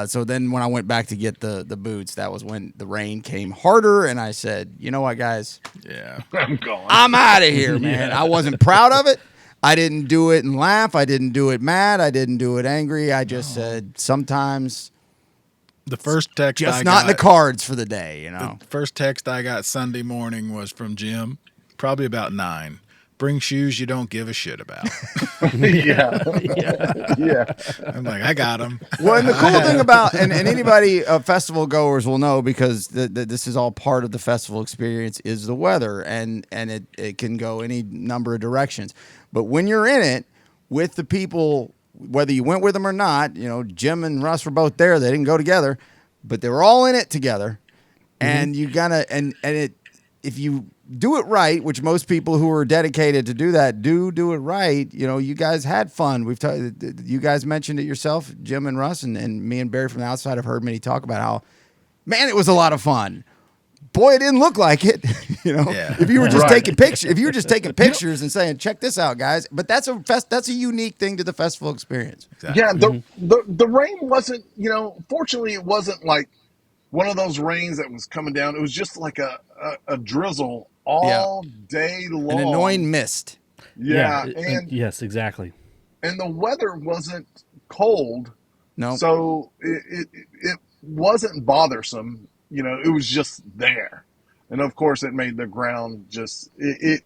So then when I went back to get the boots, that was when the rain came harder. And I said, you know what, guys, Yeah. I'm gone. I'm out of here, man. Yeah. I wasn't proud of it. I didn't do it and laugh. I didn't do it mad. I didn't do it angry. I just No. said, sometimes The first text I just not in the got cards for the day, you the know? first text I got Sunday morning was from Jim, probably about 9. Bring shoes you don't give a shit about. Yeah. Yeah. Yeah. Yeah. I'm like, I got them. Well, and the cool thing about and anybody festival goers will know because this is all part of the festival experience is the weather and it can go any number of directions. But when you're in it with the people, whether you went with them or not, Jim and Russ were both there. They didn't go together, but they were all in it together. Hmm. And you gotta and it if you do it right, which most people who are dedicated to do that do it right. You guys had fun. You guys mentioned it yourself, Jim and Russ, and me and Barry from the outside have heard many talk about how, man, it was a lot of fun. Boy, it didn't look like it. Yeah. If you were just Right. taking pictures, and saying, "Check this out, guys," but that's a unique thing to the festival experience. Yeah. Exactly. The rain wasn't, fortunately, it wasn't like one of those rains that was coming down. It was just like a drizzle Yeah, all day an long. annoying mist. Yeah. Yeah, Yes, exactly. and the weather wasn't cold, No, so it wasn't bothersome. It was just there, and of course, it made the ground just it.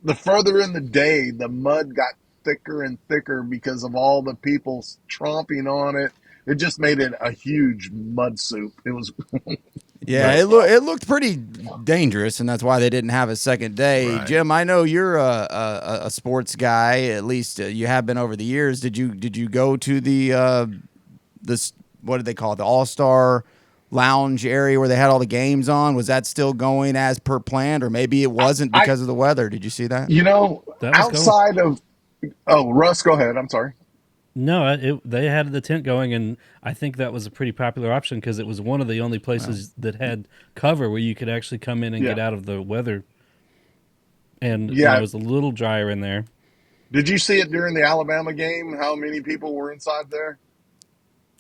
The further in the day, the mud got thicker and thicker because of all the people tromping on it, it just made it a huge mud soup. It was Yeah, really it looked pretty dangerous, and that's why they didn't have a second day. Right. Jim, I know you're a sports guy. At least you have been over the years. Did you go to the this, what did they call it, the All-Star Lounge area where they had all the games on? Was that still going as per planned, or maybe it wasn't I because of the weather? Did you see that? you know That was going. outside of Russ, go ahead. I'm sorry. No, they had the tent going, and I think that was a pretty popular option because it was one of the only places that had cover where you could actually come in and Yeah, get out of the weather. And it yeah. was a little drier in there. Did you see it during the Alabama game? How many people were inside there?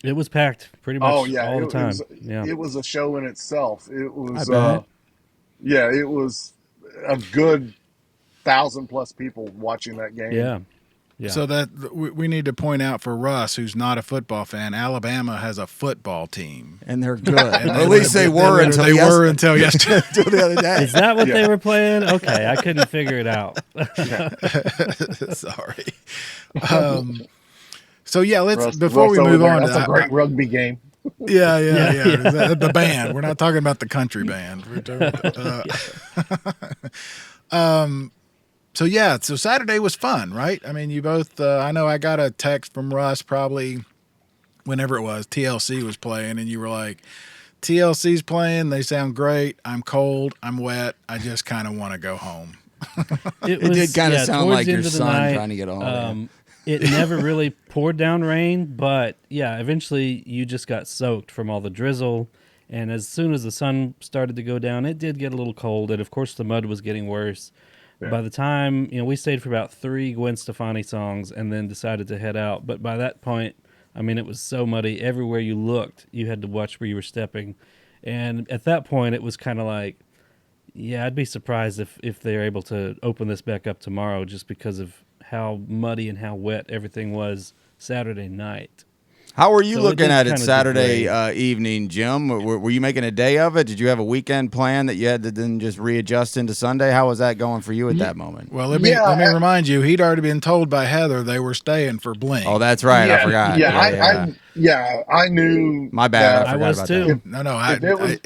It was packed pretty Oh much yeah, all the time. Yeah, it was a show in itself. It I was bet. yeah, it was a good 1,000 plus people watching that game. yeah, yeah. So that we need to point out for Russ, who's not a football fan, Alabama has a football team. And they're good. And Or at least they were until yesterday. until the other day. Is that what Yeah, they were playing? Okay, I couldn't figure it out. yeah. Sorry. So yeah, let's before Russ we over move there. on to That's a that. great rugby game. Yeah. Yeah. The band. We're not talking about the country band. We're talking, so Saturday was fun, right? I mean, you both. I know I got a text from Russ probably whenever it was. TLC was playing, and you were like, "TLC's playing. They sound great. I'm cold. I'm wet. I just kind of want to go home." It It did kind of sound towards like the your end of the son night, trying to get home. It never really poured down rain, but yeah, eventually you just got soaked from all the drizzle. And as soon as the sun started to go down, it did get a little cold, and of course the mud was getting worse. Yeah. By the time we stayed for about 3 Gwen Stefani songs, and then decided to head out. But by that point, I mean it was so muddy everywhere you looked. You had to watch where you were stepping, and at that point it was kind of like, yeah, I'd be surprised if they're able to open this back up tomorrow, just because of how muddy and how wet everything was Saturday night. How were you So it looking did at it kinda Saturday degrade. evening, Jim? Were you making a day of it? Did you have a weekend plan that you had to then just readjust into Sunday? How was that going for you at that moment? Well, let me Yeah, remind you, he'd already been told by Heather they were staying for Oh, Bling. that's right. I forgot. Yeah. I knew My bad. I that I forgot was about too. that. No, if it was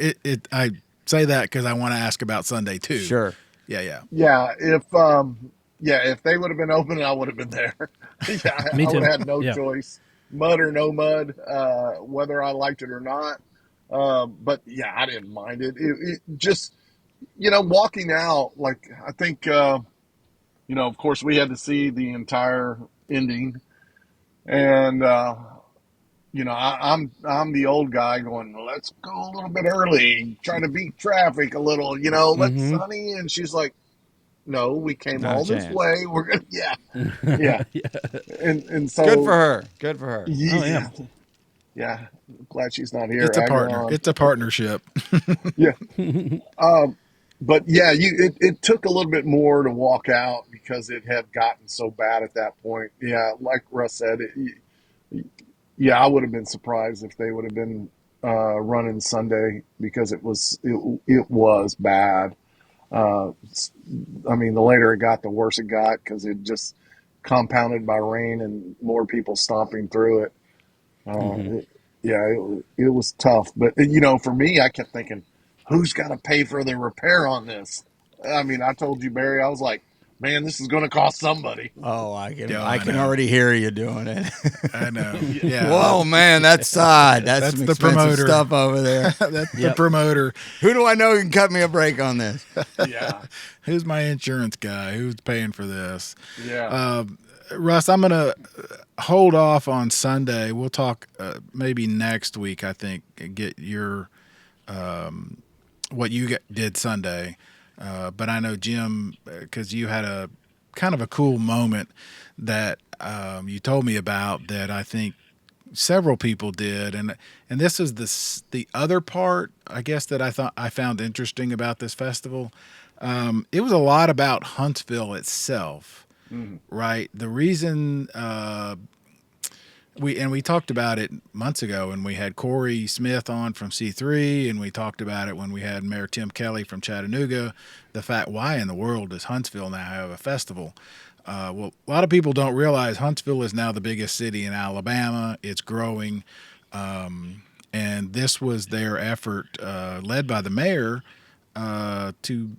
I say that because I want to ask about Sunday too. Sure. Yeah. if they would have been open, I would have been there. Yeah, Me I would too. have had no Yeah. choice, mud or no mud, whether I liked it or not. But yeah, I didn't mind it. It just walking out, like I think of course we had to see the entire ending, and I'm the old guy going, let's go a little bit early, try to beat traffic a little, let's Mm-hmm. Sonny, and she's like, no, we came Not a all this chance. way. We're gonna, yeah, Yeah. and Good for so her. Good for her. Oh yeah. yeah, yeah. Glad she's not here It's a egging her partner. on. It's a partnership. Yeah, but yeah, it took a little bit more to walk out because it had gotten so bad at that point. Yeah, like Russ said, yeah, I would have been surprised if they would have been running Sunday because it was bad. Uh, I mean, the later it got, the worse it got because it just compounded by rain and more people stomping through it. Uh, Mm-hmm. it yeah, it was tough. But, for me, I kept thinking, who's got to pay for the repair on this? I mean, I told you, Barry, I was like, man, this is going to cost somebody. Oh, I can Yeah, I I can know. already hear you doing it. I know. Yeah. Yeah. Whoa, man, that's odd. That's some That's the expensive promoter. stuff over there. That's the Yep. promoter. Who do I know who can cut me a break on this? Yeah. Who's my insurance guy? Who's paying for this? Yeah. Russ, I'm going to hold off on Sunday. We'll talk maybe next week, I think, and get your what you did Sunday. But I know, Jim, because you had a kind of a cool moment that you told me about that I think several people did, and this is the other part, I guess, that I found interesting about this festival. It was a lot about Huntsville itself, Mhm. right? The reason we talked about it months ago, and we had Corey Smith on from C3, and we talked about it when we had Mayor Tim Kelly from Chattanooga. The fact, why in the world does Huntsville now have a festival? Well, a lot of people don't realize Huntsville is now the biggest city in Alabama. It's growing. And this was their effort, led by the mayor, to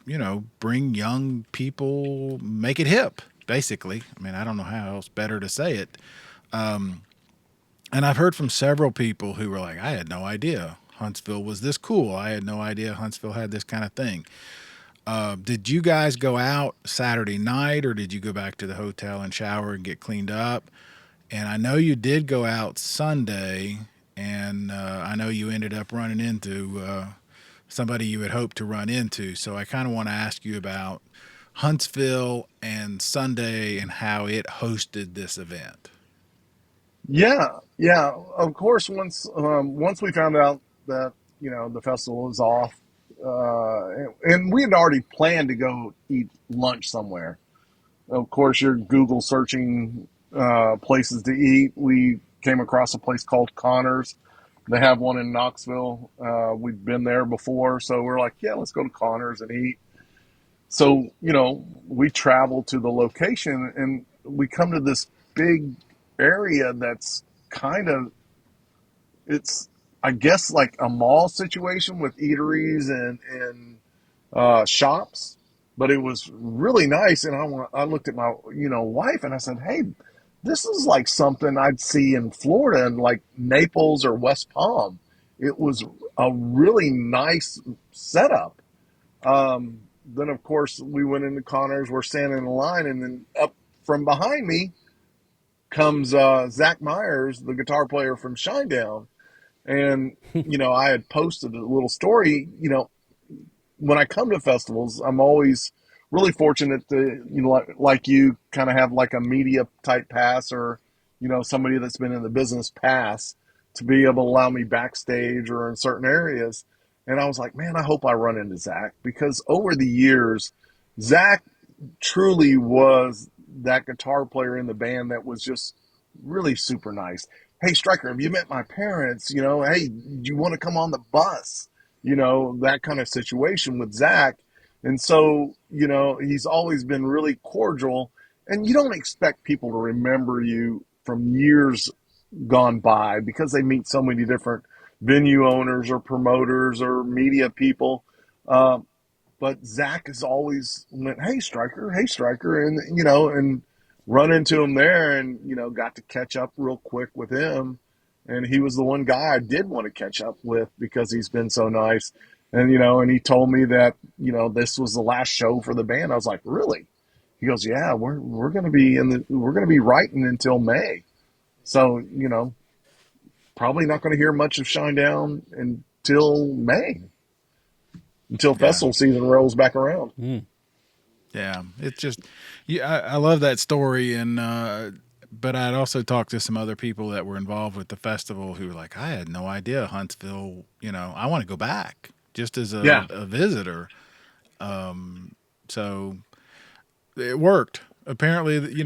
bring young people, make it hip. Basically, I mean, I don't know how else better to say it. And I've heard from several people who were like, I had no idea Huntsville was this cool. I had no idea Huntsville had this kind of thing. Did you guys go out Saturday night, or did you go back to the hotel and shower and get cleaned up? And I know you did go out Sunday, and I know you ended up running into somebody you had hoped to run into. So I kind of want to ask you about Huntsville and Sunday and how it hosted this event. Yeah. Of course, once we found out that the festival was off, and we had already planned to go eat lunch somewhere. Of course, you're Google searching places to eat. We came across a place called Connors. They have one in Knoxville. We've been there before, so we're like, yeah, let's go to Connors and eat. So, we travel to the location and we come to this big area that's kind of, it's, I guess, like a mall situation with eateries and shops, but it was really nice. And I looked at my, wife and I said, hey, this is like something I'd see in Florida in like Naples or West Palm. It was a really nice setup. Then of course we went into Connors. We're standing in line, and then up from behind me comes Zach Myers, the guitar player from Shinedown. And I had posted a little story. When I come to festivals, I'm always really fortunate to, like you, kind of have like a media type pass, or, somebody that's been in the business pass to be able to allow me backstage or in certain areas. And I was like, man, I hope I run into Zach, because over the years, Zach truly was that guitar player in the band that was just really super nice. Hey, Stryker, have you met my parents? Hey, do you want to come on the bus? That kind of situation with Zach. And so, he's always been really cordial. And you don't expect people to remember you from years gone by, because they meet so many different venue owners or promoters or media people. Um, but Zach has always went, hey Stryker, and and run into him there, and got to catch up real quick with him. And he was the one guy I did want to catch up with because he's been so nice. And and he told me that this was the last show for the band. I was like, really? He goes, yeah, we're gonna be writing until May. So probably not going to hear much of Shinedown until May, until Yeah. festival season rolls back around. Yeah, it's just, yeah, I love that story, and but I'd also talked to some other people that were involved with the festival who were like, I had no idea Huntsville. I want to go back just as Yeah. a visitor. So it worked. Apparently,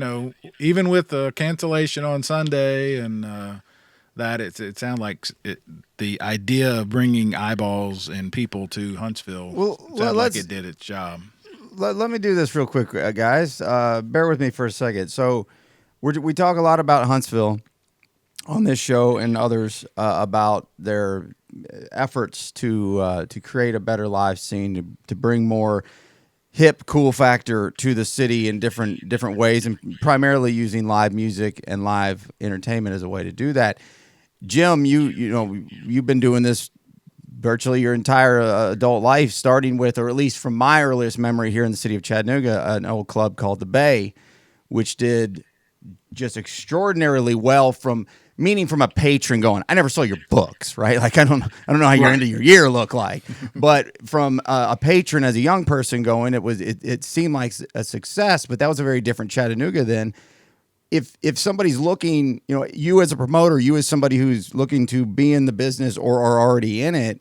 even with the cancellation on Sunday and that, it sounded like the idea of bringing eyeballs and people to Huntsville Well, sounded like it did its job. let me do this real quick, guys. Bear with me for a second. So we talk a lot about Huntsville on this show and others about their efforts to create a better live scene, to bring more hip, cool factor to the city in different ways, and primarily using live music and live entertainment as a way to do that. Jim, you've been doing this virtually your entire adult life, starting with, or at least from my earliest memory here in the city of Chattanooga, an old club called the Bay, which did just extraordinarily well from a patron going, I never saw your books, right? Like, I don't know how your end of your year look like, but from a patron as a young person going, it seemed like a success, but that was a very different Chattanooga then. If somebody's looking, you as a promoter, you as somebody who's looking to be in the business or are already in it,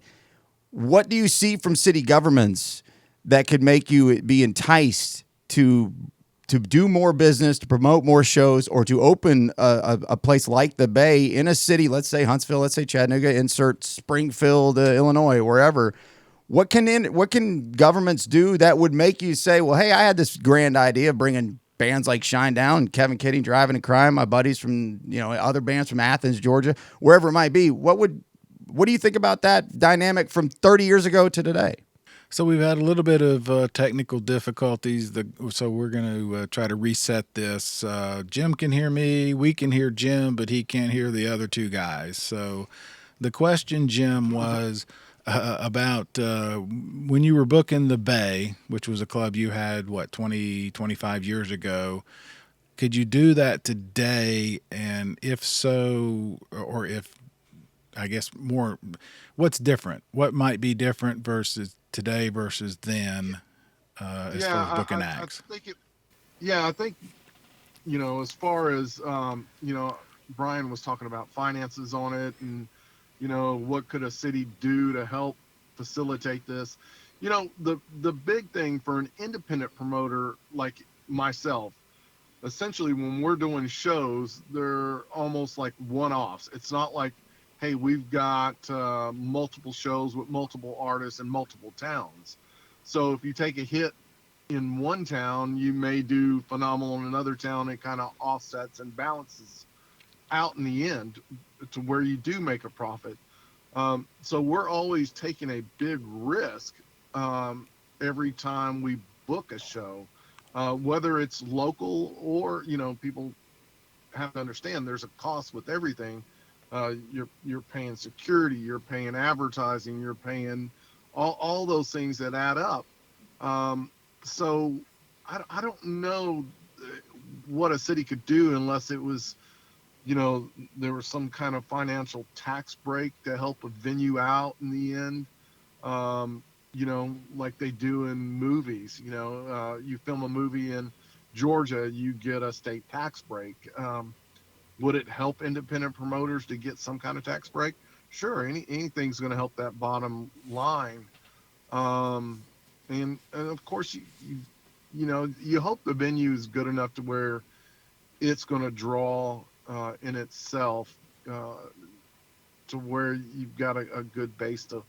what do you see from city governments that could make you be enticed to do more business, to promote more shows, or to open a place like the Bay in a city, let's say Huntsville, let's say Chattanooga, insert Springfield, Illinois, wherever? What can governments do that would make you say, well, hey, I had this grand idea of bringing bands like Shinedown, Kevin Kidding, Driving and Crying, my buddies from, other bands from Athens, Georgia, wherever it might be. What do you think about that dynamic from 30 years ago to today? So we've had a little bit of technical difficulties. So we're going to try to reset this. Jim can hear me. We can hear Jim, but he can't hear the other two guys. So the question, Jim, was about when you were booking the Bay, which was a club you had, 20, 25 years ago. Could you do that today? And if so, or if I guess more, what's different? What might be different versus today versus then, as far as Yeah, booking I acts? think it. Yeah, I think as far as Brian was talking about finances on it, and what could a city do to help facilitate this. The big thing for an independent promoter like myself, essentially when we're doing shows, they're almost like one-offs. It's not like, hey, we've got multiple shows with multiple artists in multiple towns. So if you take a hit in one town, you may do phenomenal in another town. It kind of offsets and balances out in the end to where you do make a profit. So we're always taking a big risk every time we book a show, whether it's local or people have to understand there's a cost with everything. You're paying security, you're paying advertising, you're paying all those things that add up. Um, so I don't know what a city could do unless it was, there was some kind of financial tax break to help a venue out in the end. Like they do in movies. You film a movie in Georgia, you get a state tax break. Would it help independent promoters to get some kind of tax break? Sure, anything's going to help that bottom line. Um, and of course, you hope the venue is good enough to where it's going to draw in itself, uh, to where you've got a good base to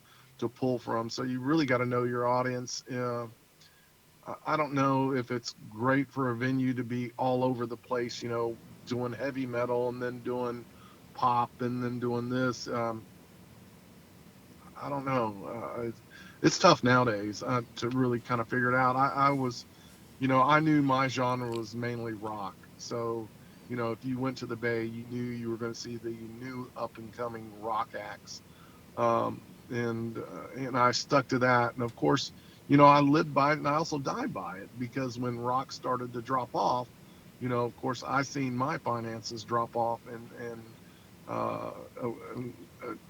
pull from. So you really got to know your audience. I don't know if it's great for a venue to be all over the place, doing heavy metal and then doing pop and then doing this. I don't know. It's tough nowadays to really kind of figure it out. I was, I knew my genre was mainly rock. So, if you went to the Bay, you knew you were going to see the new up and coming rock acts. And I stuck to that. And of course, I lived by it and I also died by it because when rock started to drop off, of course, I seen my finances drop off and uh,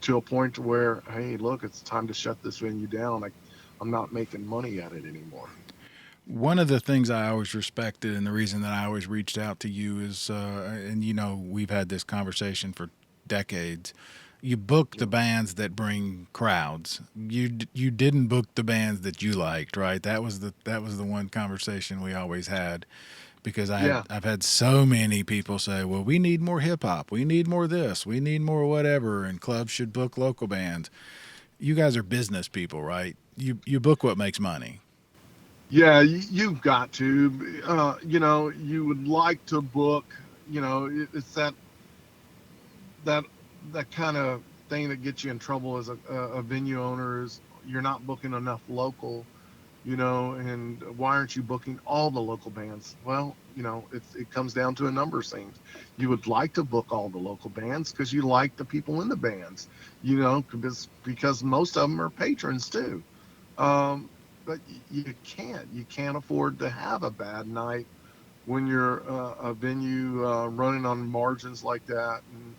to a point where, hey, look, it's time to shut this venue down. I'm not making money at it anymore. One of the things I always respected, and the reason that I always reached out to you is, and we've had this conversation for decades. You book the Yeah. bands that bring crowds. You didn't book the bands that you liked, right? That was the one conversation we always had, because Yeah. I've had so many people say, well, we need more hip hop, we need more this, we need more whatever, and clubs should book local bands. You guys are business people, right? You book what makes money. Yeah, you've got to. You would like to book. It's that that kind of thing that gets you in trouble as a venue owner is you're not booking enough local. And why aren't you booking all the local bands? Well, it comes down to a number of things. You would like to book all the local bands because you like the people in the bands. Because most of them are patrons too. Um, but you can't afford to have a bad night when you're a venue running on margins like that, and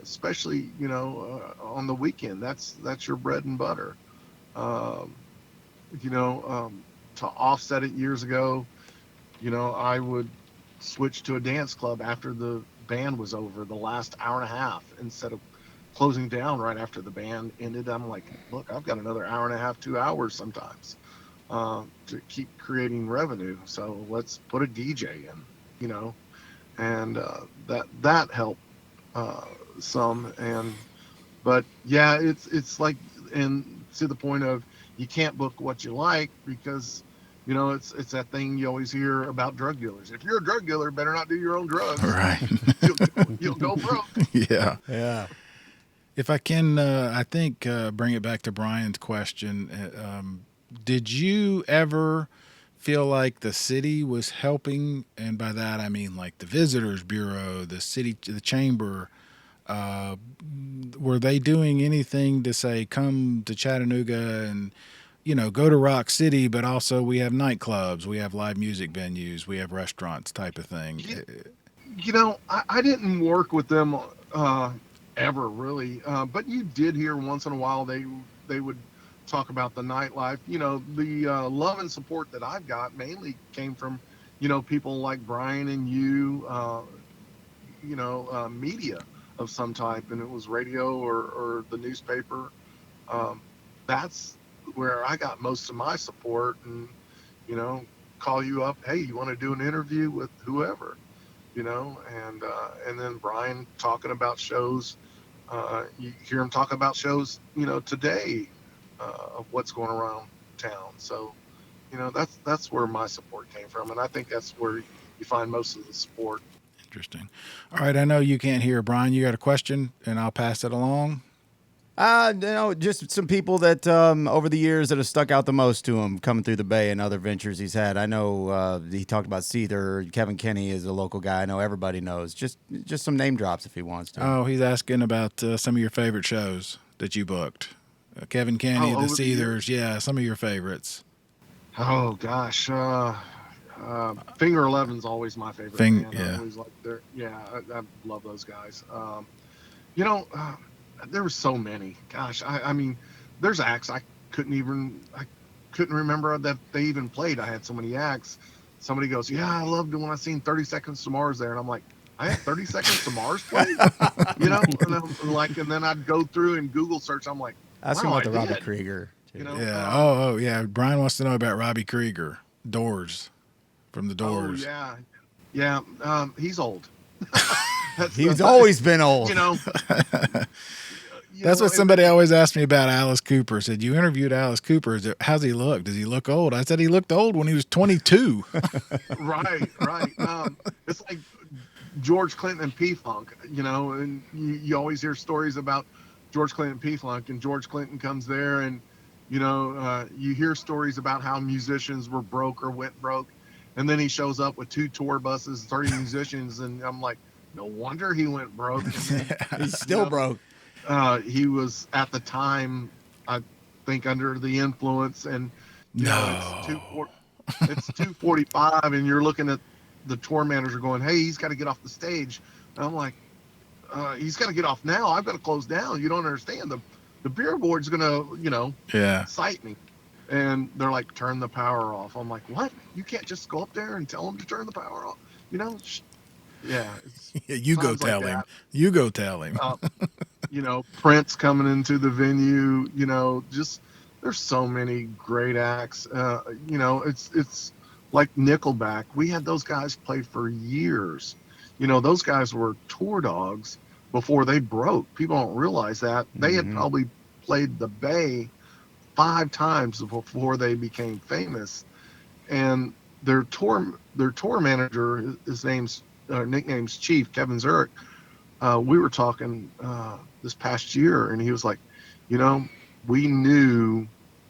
especially on the weekend. That's your bread and butter. Um, you know, to offset it years ago, I would switch to a dance club after the band was over, the last hour and a half, instead of closing down right after the band ended. I'm like, look, I've got another hour and a half, 2 hours sometimes to keep creating revenue. So let's put a DJ in, and that helped uh, some. But yeah, it's like, and to the point of you can't book what you like because It's that thing you always hear about drug dealers. If you're a drug dealer, better not do your own drugs. Right. You'll go broke. Yeah. Yeah. If I can, I think bring it back to Brian's question. Did you ever feel like the city was helping? And by that, I mean like the Visitors Bureau, the city, the chamber. Uh, were they doing anything to say, come to Chattanooga and, go to Rock City, but also we have nightclubs, we have live music venues, we have restaurants type of thing? I didn't work with them uh, ever really, but you did hear once in a while they would talk about the nightlife. The love and support that I've got mainly came from people like Brian and you, media of some type, and it was radio or the newspaper. Um, that's where I got most of my support, and you know, call you up, hey, you want to do an interview with whoever, and then Brian talking about shows. You hear him talk about shows, today, of what's going around town. So, that's where my support came from, and I think that's where you find most of the support. Interesting. All right, I know you can't hear. Brian, you got a question, and I'll pass it along. Just some people that over the years that have stuck out the most to him coming through the Bay and other ventures he's had. I know he talked about Seether. Kevin Kenny is a local guy. I know everybody knows. Just some name drops if he wants to. Oh, he's asking about some of your favorite shows that you booked. Kevin Kenny, the Seethers, yeah, some of your favorites. Oh gosh, Finger Eleven's always my favorite. Yeah. I always I love those guys. You know, uh, there were so many. Gosh, I mean, there's acts I couldn't remember that they even played. I had so many acts. Somebody goes, "Yeah, I loved it when I seen 30 Seconds to Mars there," and I'm like, "I had 30 Seconds to Mars played," and then I'd go through and Google search. I'm like, Ask him about the Robbie Krieger. Yeah. Yeah. Brian wants to know about Robbie Krieger, Doors, from the Doors. Oh yeah. He's old. He's always been old. That's what somebody always asked me about Alice Cooper. Said, you interviewed Alice Cooper. How's he look? Does he look old? I said he looked old when he was 22. Right. It's like George Clinton and P-Funk, and you always hear stories about George Clinton and P-Funk, and George Clinton comes there, and you hear stories about how musicians were broke or went broke, and then he shows up with 2 tour buses, 30 musicians, and I'm like, no wonder he went broke. He's still broke. He was at the time, I think, under the influence, and it's 2:45, and you're looking at the tour manager going, "Hey, he's got to get off the stage." And I'm like, "He's got to get off now. I've got to close down. You don't understand. The beer board's gonna, cite me." And they're like, "Turn the power off." I'm like, "What? You can't just go up there and tell him to turn the power off?" Yeah. You go tell him. You go tell him. Prince coming into the venue, just there's so many great acts. It's like Nickelback. We had those guys play for years. Those guys were tour dogs before they broke. People don't realize that. They had probably played the Bay 5 times before they became famous. And their tour manager, his nickname's Chief, Kevin Zurich. We were talking this past year, and he was like, we knew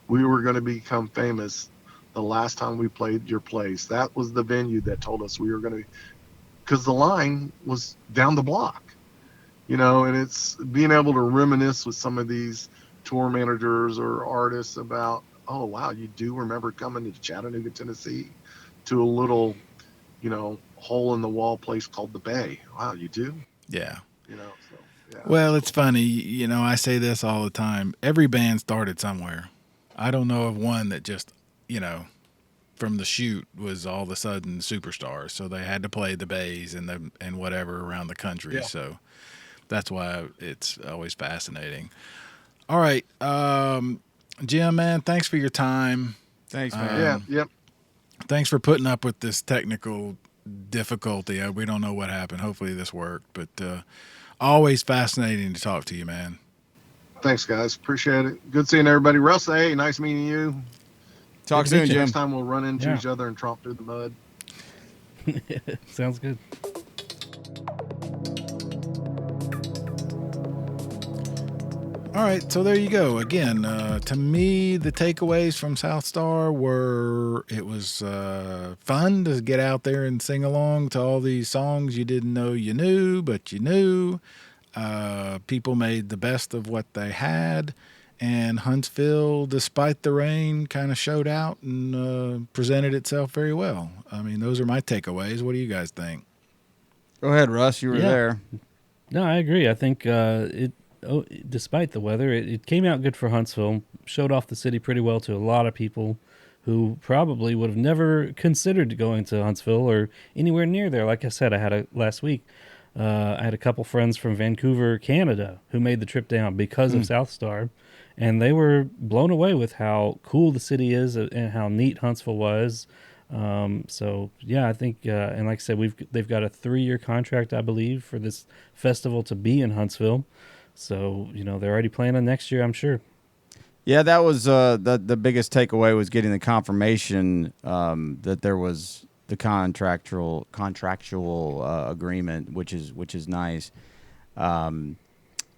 we were going to become famous the last time we played your place. That was the venue that told us we were going to, because the line was down the block, and it's being able to reminisce with some of these tour managers or artists about, oh, wow, you do remember coming to Chattanooga, Tennessee, to a little, hole in the wall place called the Bay. Wow, you do? Yeah. So, yeah. Well, it's funny. I say this all the time. Every band started somewhere. I don't know of one that just, from the shoot was all of a sudden superstars. So they had to play the Bays and whatever around the country. Yeah. So that's why it's always fascinating. All right. Jim, man, thanks for your time. Thanks, man. Yep. Thanks for putting up with this technical difficulty. We don't know what happened. Hopefully this worked, but always fascinating to talk to you, man. Thanks, guys. Appreciate it. Good seeing everybody. Russ, hey, nice meeting you. Talk Good to meet soon, you. Jim. Next time we'll run into Yeah. each other and tromp through the mud. Sounds good. All right, so there you go. Again, to me, the takeaways from South Star were it was fun to get out there and sing along to all these songs you didn't know you knew, but you knew. People made the best of what they had, and Huntsville, despite the rain, kind of showed out and presented itself very well. I mean, those are my takeaways. What do you guys think? Go ahead, Russ. You were Yeah. there. No, I agree. I think despite the weather, it came out good for Huntsville. Showed off the city pretty well to a lot of people who probably would have never considered going to Huntsville or anywhere near there. Like I said, last week. I had a couple friends from Vancouver, Canada, who made the trip down because of South Star, and they were blown away with how cool the city is and how neat Huntsville was. So yeah, I think, and like I said, they've got a 3-year contract, I believe, for this festival to be in Huntsville. So they're already planning next year, I'm sure. Yeah, that was the biggest takeaway was getting the confirmation that there was the contractual agreement, which is nice.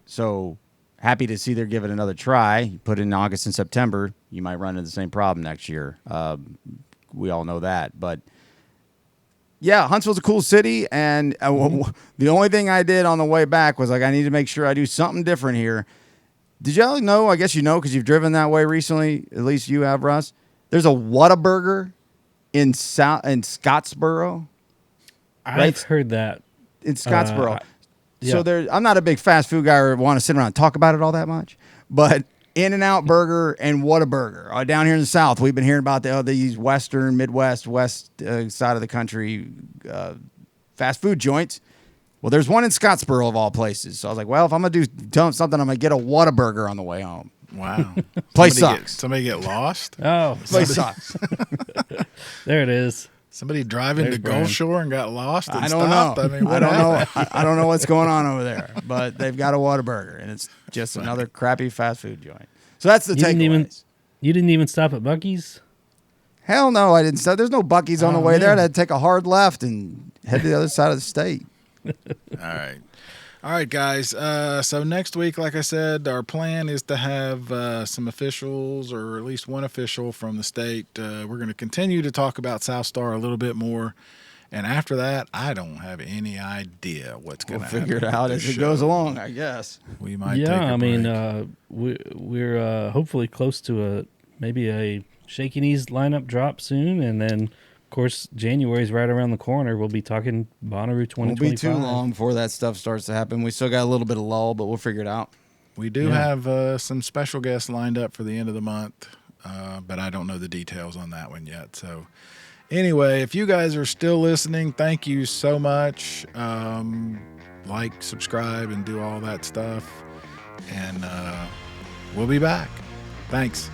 So happy to see they're giving it another try. You put it in August and September, you might run into the same problem next year. We all know that, but yeah, Huntsville's a cool city, and the only thing I did on the way back was I need to make sure I do something different here. Did y'all know? I guess you know because you've driven that way recently. At least you have, Russ. There's a Whataburger in Scottsboro. I've heard that. In Scottsboro. Yeah. So I'm not a big fast food guy or want to sit around and talk about it all that much, but In-N-Out Burger and Whataburger. Down here in the South, we've been hearing about these west side of the country fast food joints. Well, there's one in Scottsboro of all places. So I was like, well, if I'm going to do something, I'm going to get a Whataburger on the way home. Wow. Place sucks. Somebody get lost? Oh, Place sucks. there it is. Somebody driving There's to Bryan. Gulf Shore and got lost and I don't stopped? know. I mean, I don't know. I don't know what's going on over there, but they've got a Whataburger, and it's just another crappy fast food joint. So that's the takeaways. You didn't even stop at Buc-ee's? Hell no, I didn't stop. There's no Buc-ee's on the way there. I had to take a hard left and head to the other side of the state. All right, guys. So next week, like I said, our plan is to have some officials, or at least one official from the state. We're going to continue to talk about South Star a little bit more. And after that, I don't have any idea what's going to happen. We'll figure it out as it goes along, I guess. We might Yeah, take a I break. mean, we're hopefully close to maybe a Shaky Knees lineup drop soon. And then, of course, January's right around the corner. We'll be talking Bonnaroo 2025. Won't be too long before that stuff starts to happen. We still got a little bit of lull, but we'll figure it out. We do have some special guests lined up for the end of the month, but I don't know the details on that one yet. So anyway, if you guys are still listening, thank you so much. Like, subscribe, and do all that stuff. And we'll be back. Thanks.